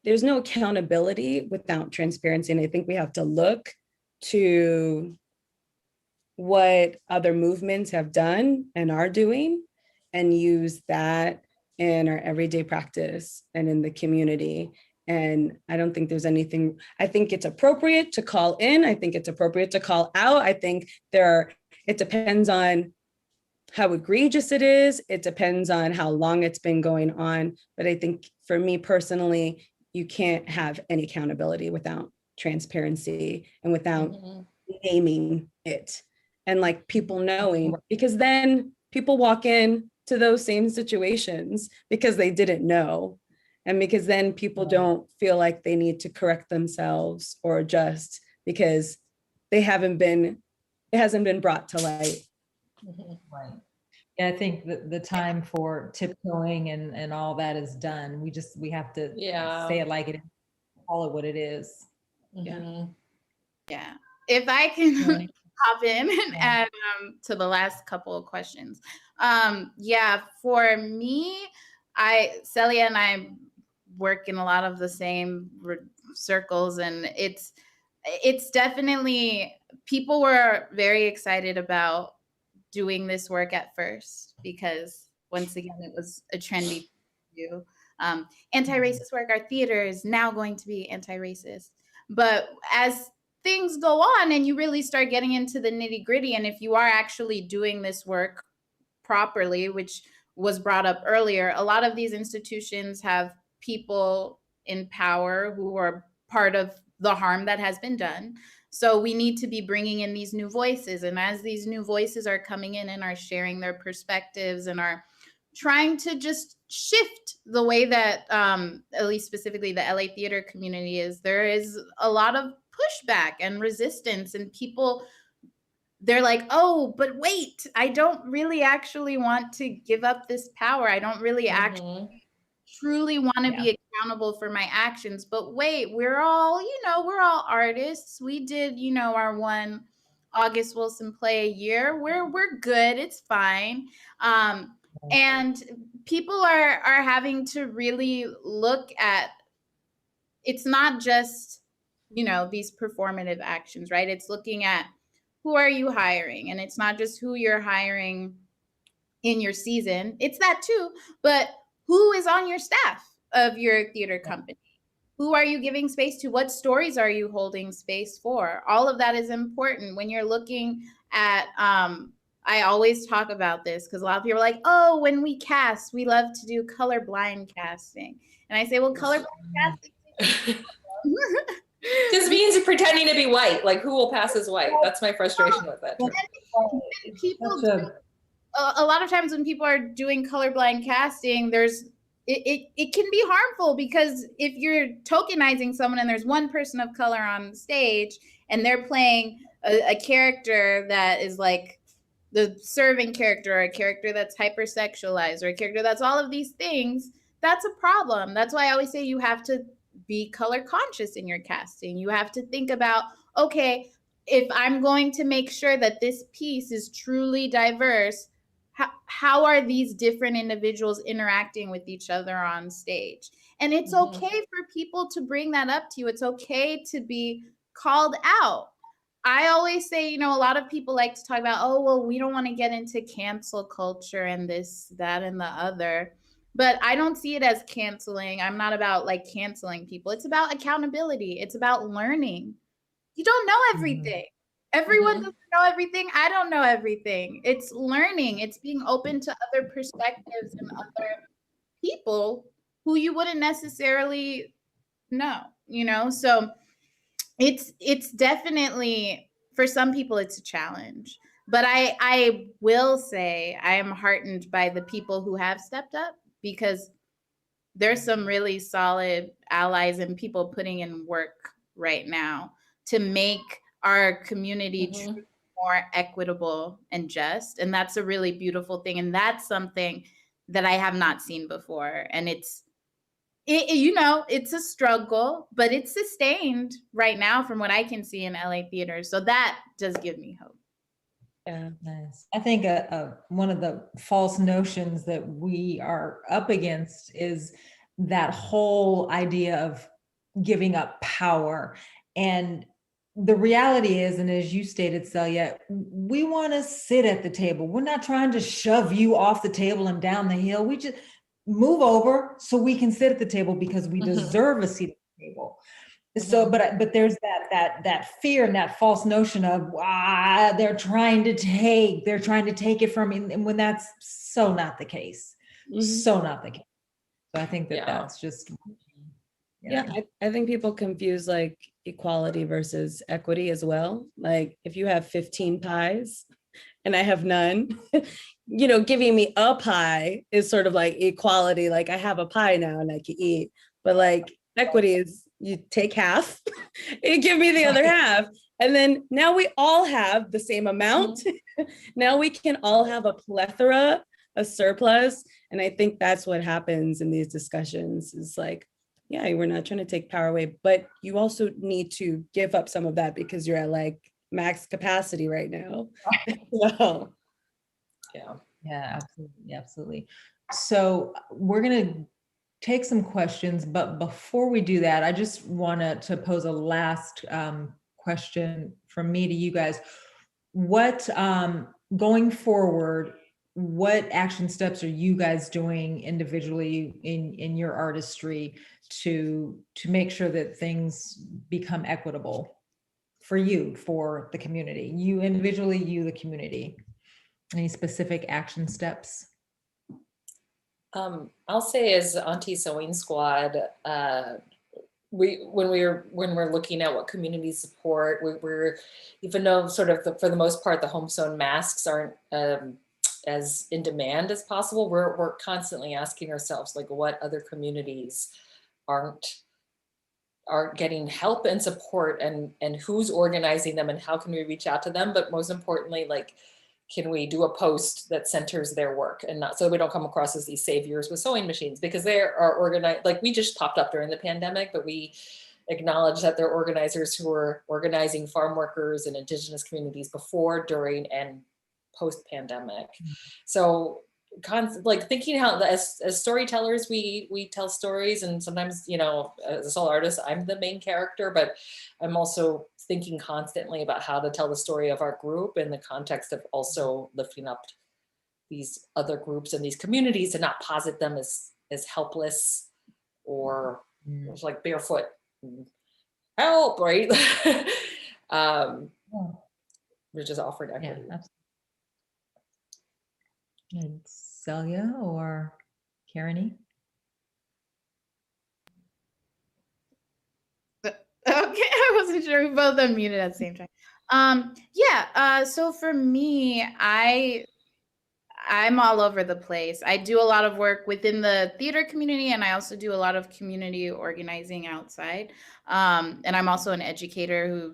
there's no accountability without transparency. And I think we have to look to what other movements have done and are doing, and use that in our everyday practice and in the community. And I don't think there's anything, I think it's appropriate to call in. I think it's appropriate to call out. I think it depends on how egregious it is. It depends on how long it's been going on. But I think for me personally, you can't have any accountability without transparency and without naming it. And like people knowing, because then people walk in to those same situations because they didn't know. And because then people don't feel like they need to correct themselves or adjust because it hasn't been brought to light. Right. Yeah, I think the time for tiptoeing and all that is done. We have to say it like it is, call it what it is. Yeah. Yeah. If I can hop in and add to the last couple of questions. Yeah, for me, Celia and I work in a lot of the same circles, and it's definitely, people were very excited about doing this work at first because once again it was a trendy thing to do. Anti-racist work, our theater is now going to be anti-racist, but as things go on and you really start getting into the nitty-gritty, and if you are actually doing this work properly, which was brought up earlier, a lot of these institutions have people in power who are part of the harm that has been done. So we need to be bringing in these new voices. And as these new voices are coming in and are sharing their perspectives and are trying to just shift the way that, at least specifically the LA theater community is, there is a lot of pushback and resistance, and people, they're like, oh, but wait, I don't really actually want to give up this power. I don't really actually truly want to be accountable for my actions. But wait, we're all artists. We did, our one August Wilson play a year. We're good. It's fine. And people are having to really look at, it's not just, these performative actions, right? It's looking at, who are you hiring? And it's not just who you're hiring in your season. It's that too, but who is on your staff of your theater company? Who are you giving space to? What stories are you holding space for? All of that is important when you're looking at, I always talk about this because a lot of people are like, oh, when we cast, we love to do colorblind casting. And I say, well, colorblind casting just means pretending to be white. Like, who will pass as white? That's my frustration with it. A lot of times when people are doing colorblind casting, it can be harmful, because if you're tokenizing someone and there's one person of color on stage and they're playing a character that is like the serving character, or a character that's hypersexualized, or a character that's all of these things, that's a problem. That's why I always say you have to be color conscious in your casting. You have to think about, okay, if I'm going to make sure that this piece is truly diverse, how are these different individuals interacting with each other on stage? And it's okay for people to bring that up to you. It's okay to be called out. I always say, a lot of people like to talk about, oh, well, we don't want to get into cancel culture and this, that, and the other. But I don't see it as canceling. I'm not about like canceling people. It's about accountability. It's about learning. You don't know everything. Everyone doesn't know everything. I don't know everything. It's learning. It's being open to other perspectives and other people who you wouldn't necessarily know, So it's definitely, for some people, it's a challenge. But I will say I am heartened by the people who have stepped up, because there's some really solid allies and people putting in work right now to make our community more equitable and just. And that's a really beautiful thing. And that's something that I have not seen before. And it's a struggle, but it's sustained right now from what I can see in LA theaters. So that does give me hope. Yeah, nice. I think one of the false notions that we are up against is that whole idea of giving up power. And the reality is, and as you stated, Celia, we want to sit at the table. We're not trying to shove you off the table and down the hill. We just move over so we can sit at the table because we deserve a seat at the table. So, but there's that fear and that false notion of they're trying to take it from me, and when that's so not the case, so not the case. So I think that's just. Yeah, I think people confuse like equality versus equity as well. Like if you have 15 pies and I have none, giving me a pie is sort of like equality. Like I have a pie now and I can eat. But like equity is you take half and give me the other half. And then now we all have the same amount. Now we can all have a plethora, a surplus. And I think that's what happens in these discussions is like, yeah, we're not trying to take power away, but you also need to give up some of that because you're at like max capacity right now. So, yeah, absolutely. So we're gonna take some questions, but before we do that, I just wanted to pose a last question from me to you guys. What going forward, what action steps are you guys doing individually in your artistry to make sure that things become equitable for you, for the community, you individually, you, the community? Any specific action steps? I'll say as Auntie Sewing Squad, when we're looking at what community support, we're even though sort of for the most part the home sewn masks aren't as in demand as possible, we're constantly asking ourselves like what other communities aren't getting help and support, and who's organizing them and how can we reach out to them, but most importantly, like can we do a post that centers their work and not so we don't come across as these saviors with sewing machines, because they are organized, like we just popped up during the pandemic, but we acknowledge that they're organizers who are organizing farm workers and indigenous communities before, during, and post-pandemic. So like thinking how as storytellers we tell stories, and sometimes as a solo artist I'm the main character, but I'm also thinking constantly about how to tell the story of our group in the context of also lifting up these other groups and these communities and not posit them as helpless or like barefoot help, right? We're just offered equity. And Celia or Carene? Okay, I wasn't sure. We both unmuted at the same time. So for me, I'm all over the place. I do a lot of work within the theater community, and I also do a lot of community organizing outside. And I'm also an educator who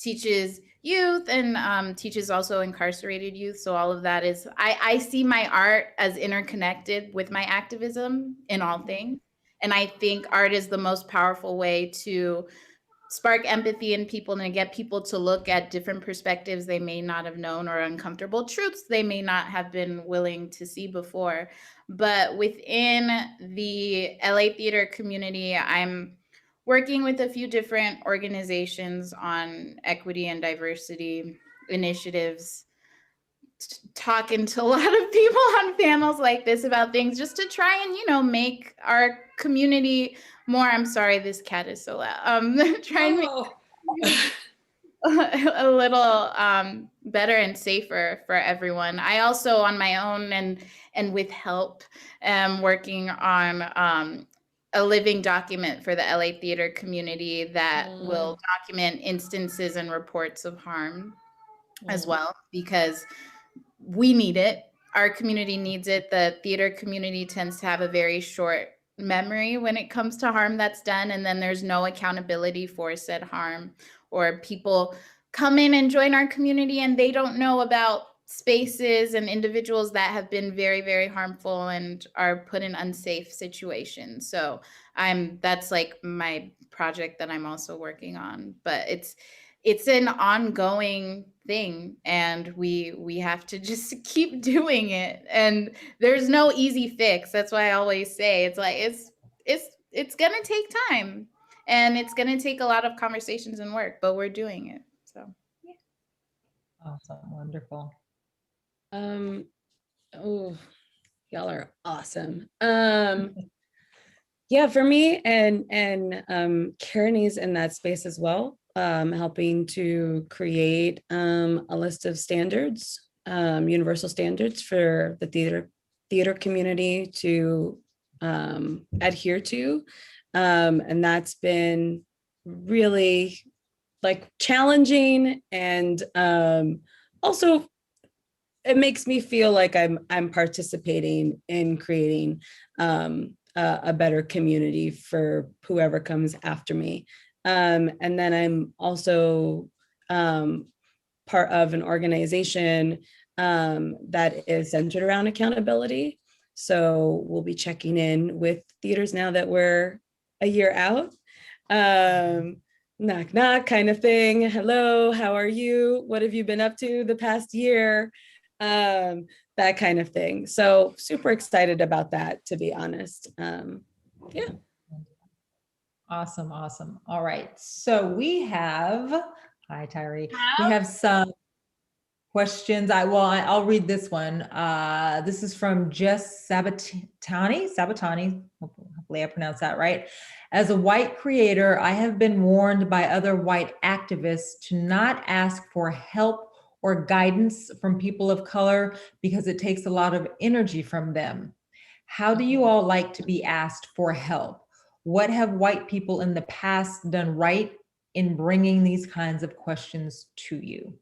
teaches youth and teaches also incarcerated youth. So all of that is, I see my art as interconnected with my activism in all things. And I think art is the most powerful way to spark empathy in people and get people to look at different perspectives they may not have known, or uncomfortable truths they may not have been willing to see before. But within the LA theater community, I'm working with a few different organizations on equity and diversity initiatives, talking to a lot of people on panels like this about things just to try and make our community more. I'm sorry, this cat is so loud. Try and make a little better and safer for everyone. I also, on my own and with help, am working on a living document for the LA theater community that will document instances and reports of harm as well, because we need it. Our community needs it. The theater community tends to have a very short memory when it comes to harm that's done, and then there's no accountability for said harm, or people come in and join our community and they don't know about spaces and individuals that have been very, very harmful and are put in unsafe situations. So that's like my project that I'm also working on, but it's an ongoing thing, and we have to just keep doing it, and there's no easy fix. That's why I always say it's like it's gonna take time, And it's going to take a lot of conversations and work, but we're doing it. So, yeah. Awesome. Wonderful. Oh, y'all are awesome. Yeah, for me and Karene's in that space as well, helping to create a list of standards, universal standards for the theater community to adhere to. And that's been really like challenging, and also it makes me feel like I'm participating in creating a better community for whoever comes after me. And then I'm also part of an organization that is centered around accountability. So we'll be checking in with theaters now that we're a year out. Knock, knock kind of thing. Hello, how are you? What have you been up to the past year? That kind of thing. So super excited about that, to be honest. Yeah. Awesome. Awesome. All right. So we have, hi, Tyree. We have some questions. I'll read this one. This is from Jess Sabatani. Hopefully I pronounced that right. As a white creator, I have been warned by other white activists to not ask for help or guidance from people of color because it takes a lot of energy from them. How do you all like to be asked for help? What have white people in the past done right in bringing these kinds of questions to you?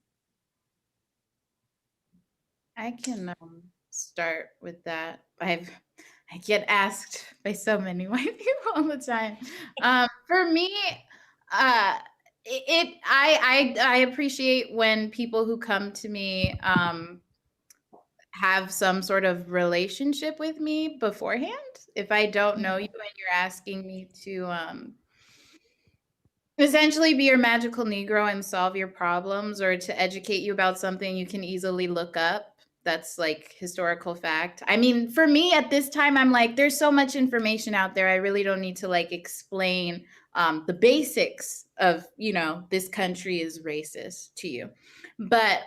I can start with that. I get asked by so many white people all the time. For me, I appreciate when people who come to me have some sort of relationship with me beforehand. If I don't know you and you're asking me to essentially be your magical Negro and solve your problems, or to educate you about something you can easily look up, that's like historical fact. I mean, for me at this time, I'm like, there's so much information out there. I really don't need to like explain the basics of, this country is racist to you. But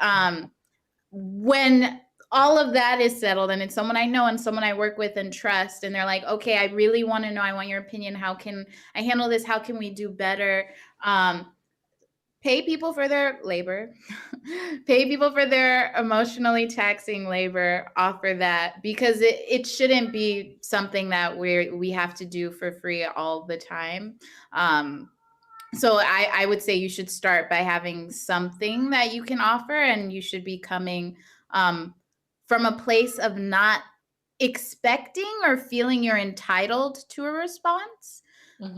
when all of that is settled and it's someone I know and someone I work with and trust, and they're like, okay, I really want to know, I want your opinion. How can I handle this? How can we do better? Pay people for their labor, pay people for their emotionally taxing labor, offer that, because it shouldn't be something that we have to do for free all the time. So I would say you should start by having something that you can offer, and you should be coming from a place of not expecting or feeling you're entitled to a response.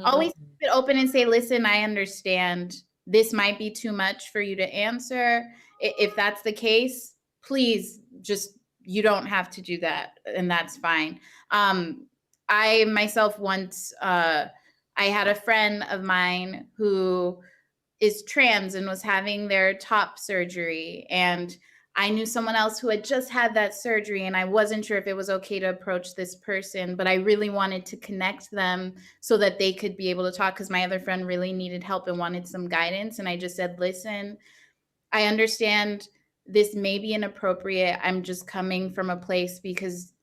Always keep it open and say, listen, I understand this might be too much for you to answer. If that's the case, please just, you don't have to do that, and that's fine. I myself once, I had a friend of mine who is trans and was having their top surgery, and I knew someone else who had just had that surgery, and I wasn't sure if it was okay to approach this person, but I really wanted to connect them so that they could be able to talk, because my other friend really needed help and wanted some guidance. And I just said, listen, I understand this may be inappropriate. I'm just coming from a place because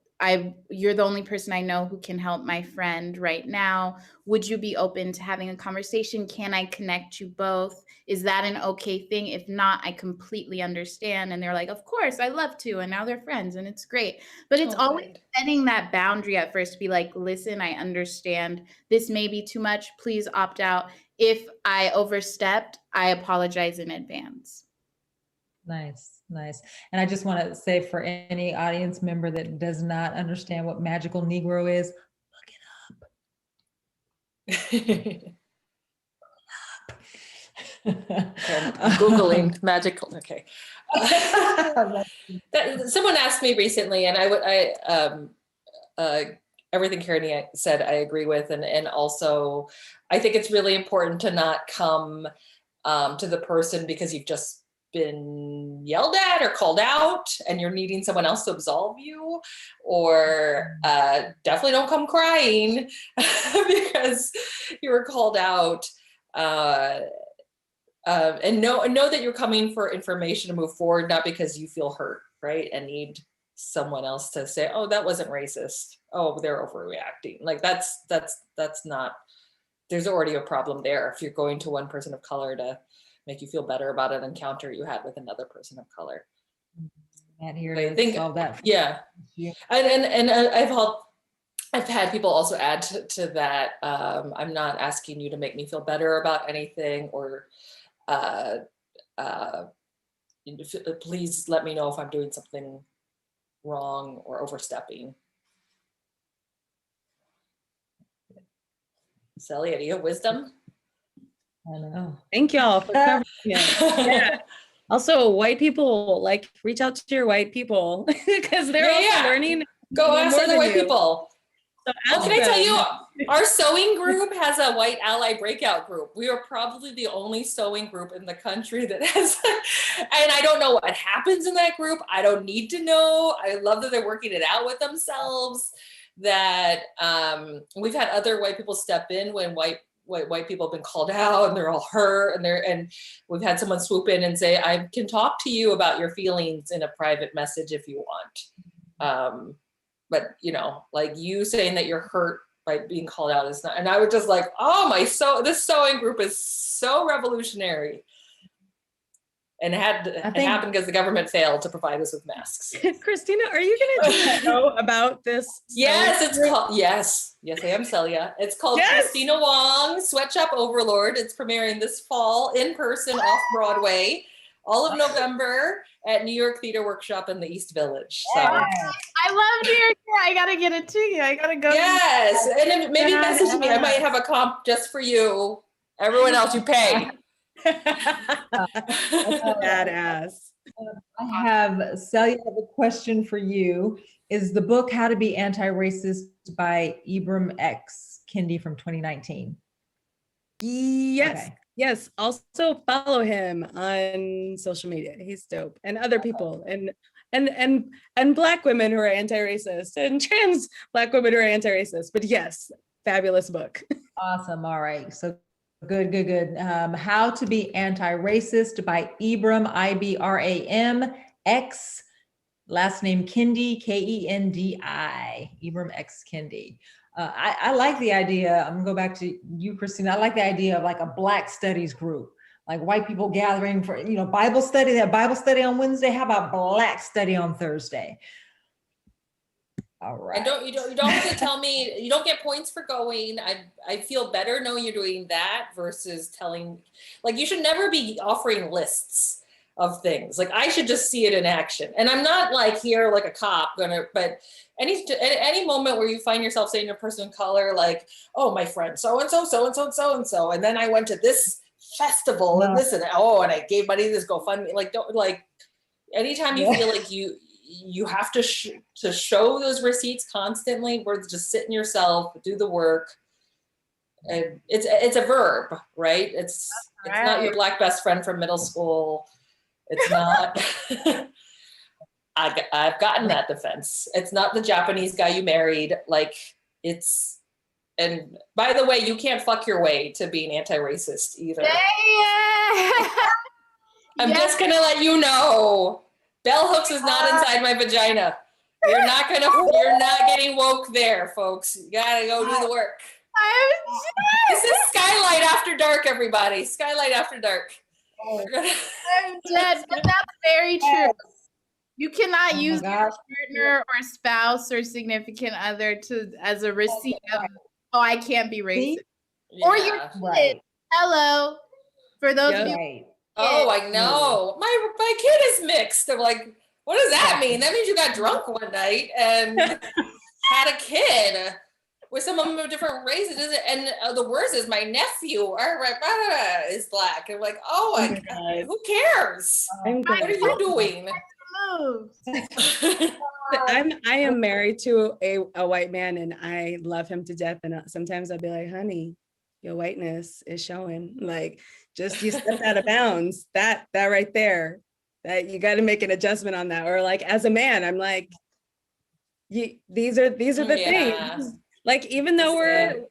you're the only person I know who can help my friend right now. Would you be open to having a conversation? Can I connect you both? Is that an okay thing? If not, I completely understand. And they're like, of course, I love to. And now they're friends and it's great. But it's always setting that boundary at first to be like, listen, I understand this may be too much. Please opt out. If I overstepped, I apologize in advance. Nice, nice. And I just want to say, for any audience member that does not understand what magical Negro is, look it up. I'm Googling magical. Okay. Someone asked me recently, and everything Carene said, I agree with. And also, I think it's really important to not come to the person because you've just been yelled at or called out and you're needing someone else to absolve you, or definitely don't come crying because you were called out. And know that you're coming for information to move forward, not because you feel hurt, right? And need someone else to say, oh, that wasn't racist. Oh, they're overreacting. Like that's not, there's already a problem there if you're going to one person of color to make you feel better about an encounter you had with another person of color. And here I think, solve that. Yeah. And I've had people also add to that. I'm not asking you to make me feel better about anything, or please let me know if I'm doing something wrong or overstepping. Celia, do you have wisdom? I know. Thank y'all for covering it. Yeah. Also, white people, like, reach out to your white people because they're also learning. Go ask other white people. So can I tell you, our sewing group has a white ally breakout group. We are probably the only sewing group in the country that has, and I don't know what happens in that group. I don't need to know. I love that they're working it out with themselves. That we've had other white people step in when white people have been called out and they're all hurt, and we've had someone swoop in and say, I can talk to you about your feelings in a private message if you want. But you know, like you saying that you're hurt by being called out is not, and I was just like, oh this sewing group is so revolutionary. And it happened because the government failed to provide us with masks. Kristina, are you going to know about this? Yes, it's called, yes, I am Celia. It's called Kristina Wong, Sweatshop Overlord. It's premiering this fall in person off Broadway, all of November at New York Theater Workshop in the East Village. So. I love New York. I got to get it to you. I got to go. Yes, and then maybe message me. I might have a comp just for you. Everyone else, you pay. Badass. I have, Celia, I have a question for you. Is the book How to Be Anti-Racist by Ibram X. Kendi from 2019? Yes. Okay. Yes. Also follow him on social media. He's dope. And other people and Black women who are anti-racist and trans Black women who are anti-racist. But yes, fabulous book. Awesome. All right. So good. How to Be Anti-Racist by Ibram, Ibram X, last name Kendi, Kendi, Ibram X Kendi. I like the idea. I'm gonna go back to you, Kristina. I like the idea of like a Black studies group, like white people gathering for, Bible study. They have Bible study on Wednesday. How about Black study on Thursday? All right. And you don't have to tell me, you don't get points for going. I feel better knowing you're doing that versus telling, like, you should never be offering lists of things. Like, I should just see it in action. And I'm not like here like a cop but any moment where you find yourself saying to a person of color, like, oh, my friend so-and-so, and then I went to this festival and this and I gave money to this GoFundMe. Like, don't, like, anytime you feel like you have to show those receipts constantly, or just sit in yourself, do the work. And it's a verb, right? It's not your Black best friend from middle school. It's not. I've gotten that defense. It's not the Japanese guy you married. Like, it's, and by the way, you can't fuck your way to being anti-racist either. I'm just gonna let you know. Bell hooks is not inside my vagina. You're not getting woke there, folks. You gotta go do the work. This is Skylight After Dark, everybody. Skylight After Dark. I'm dead, but that's very true. You cannot use your partner or spouse or significant other as a receipt of, oh, I can't be racist. Or your kid. Hello. For those of you. Oh, I know. My kid is mixed. I'm like, what does that mean? That means you got drunk one night and had a kid with someone of different races. And the worst is my nephew is Black. I'm like, oh my God, who cares? What are you doing? I am married to a white man and I love him to death. And sometimes I'll be like, honey, your whiteness is showing. Like, just you stepped out of bounds. That right there, that you got to make an adjustment on that. Or like, as a man, I'm like, these are the things. Like, even though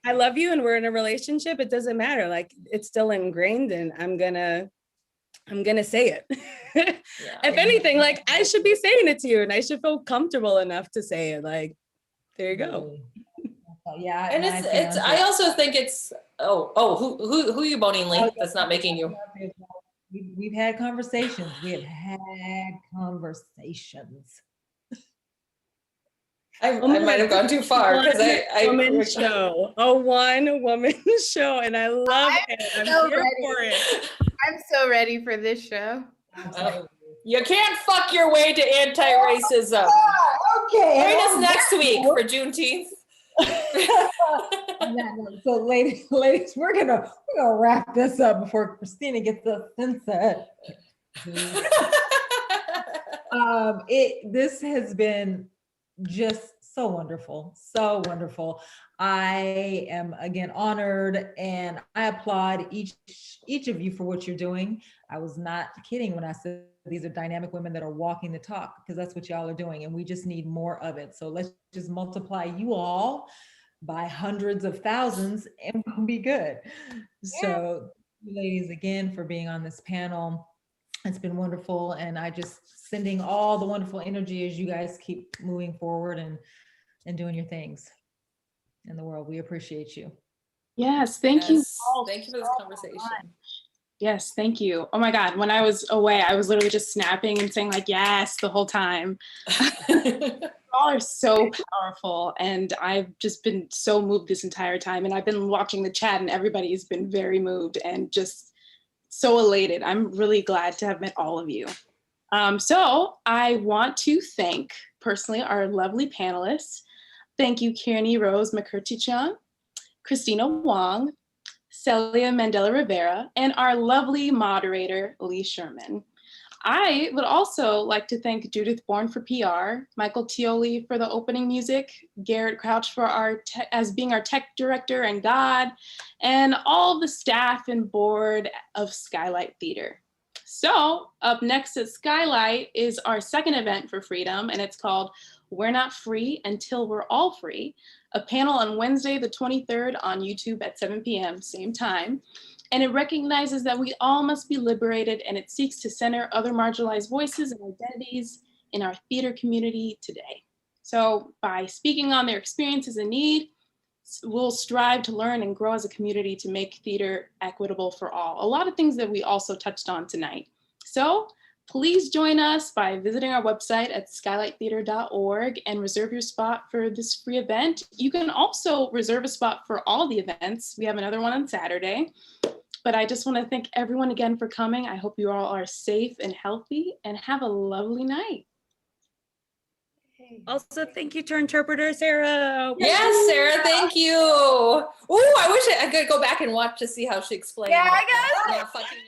I love you and we're in a relationship, it doesn't matter. Like, it's still ingrained, and I'm gonna say it. If anything, like, I should be saying it to you, and I should feel comfortable enough to say it. Like, there you go. Yeah, and it's. I also think it's. Who you boning, Lee? That's not making you. We've had conversations. We have had conversations. I might have gone too far because a one-woman show, and I love it. I'm so here ready for it. I'm so ready for this show. You can't fuck your way to anti-racism. Okay. Join us next week for Juneteenth. So ladies, we're gonna wrap this up before Kristina gets us censored. This has been just so wonderful, so wonderful. I am again honored, and I applaud each of you for what you're doing. I was not kidding when I said these are dynamic women that are walking the talk, because that's what y'all are doing, and we just need more of it. So let's just multiply you all by hundreds of thousands, and we'll be good. So, ladies, again, for being on this panel. It's been wonderful, and I just sending all the wonderful energy as you guys keep moving forward and doing your things in the world. We appreciate you. Yes, thank you. Thank you for this conversation. Yes, thank you. Oh my God, when I was away, I was literally just snapping and saying like, yes, the whole time. You all are so powerful, and I've just been so moved this entire time, and I've been watching the chat, and everybody has been very moved and just so elated. I'm really glad to have met all of you. So I want to thank personally our lovely panelists. Thank you, Carene Rose Mekertichyan, Kristina Wong, Celia Mandel Rivera, and our lovely moderator, Lee Sherman. I would also like to thank Judith Bourne for PR, Michael Tioli for the opening music, Garret Crouch for as being our tech director and God, and all the staff and board of Skylight Theater. So up next at Skylight is our second event for freedom, and it's called We're Not Free Until We're All Free, a panel on Wednesday the 23rd on YouTube at 7 p.m., same time. And it recognizes that we all must be liberated, and it seeks to center other marginalized voices and identities in our theater community today. So by speaking on their experiences and need, we'll strive to learn and grow as a community to make theater equitable for all. A lot of things that we also touched on tonight. So please join us by visiting our website at skylighttheater.org and reserve your spot for this free event. You can also reserve a spot for all the events. We have another one on Saturday. But I just want to thank everyone again for coming. I hope you all are safe and healthy, and have a lovely night. Also, thank you to our interpreter, Sarah. Yes, Sarah, thank you. Ooh, I wish I could go back and watch to see how she explained. Yeah, I got it. Yeah, fucking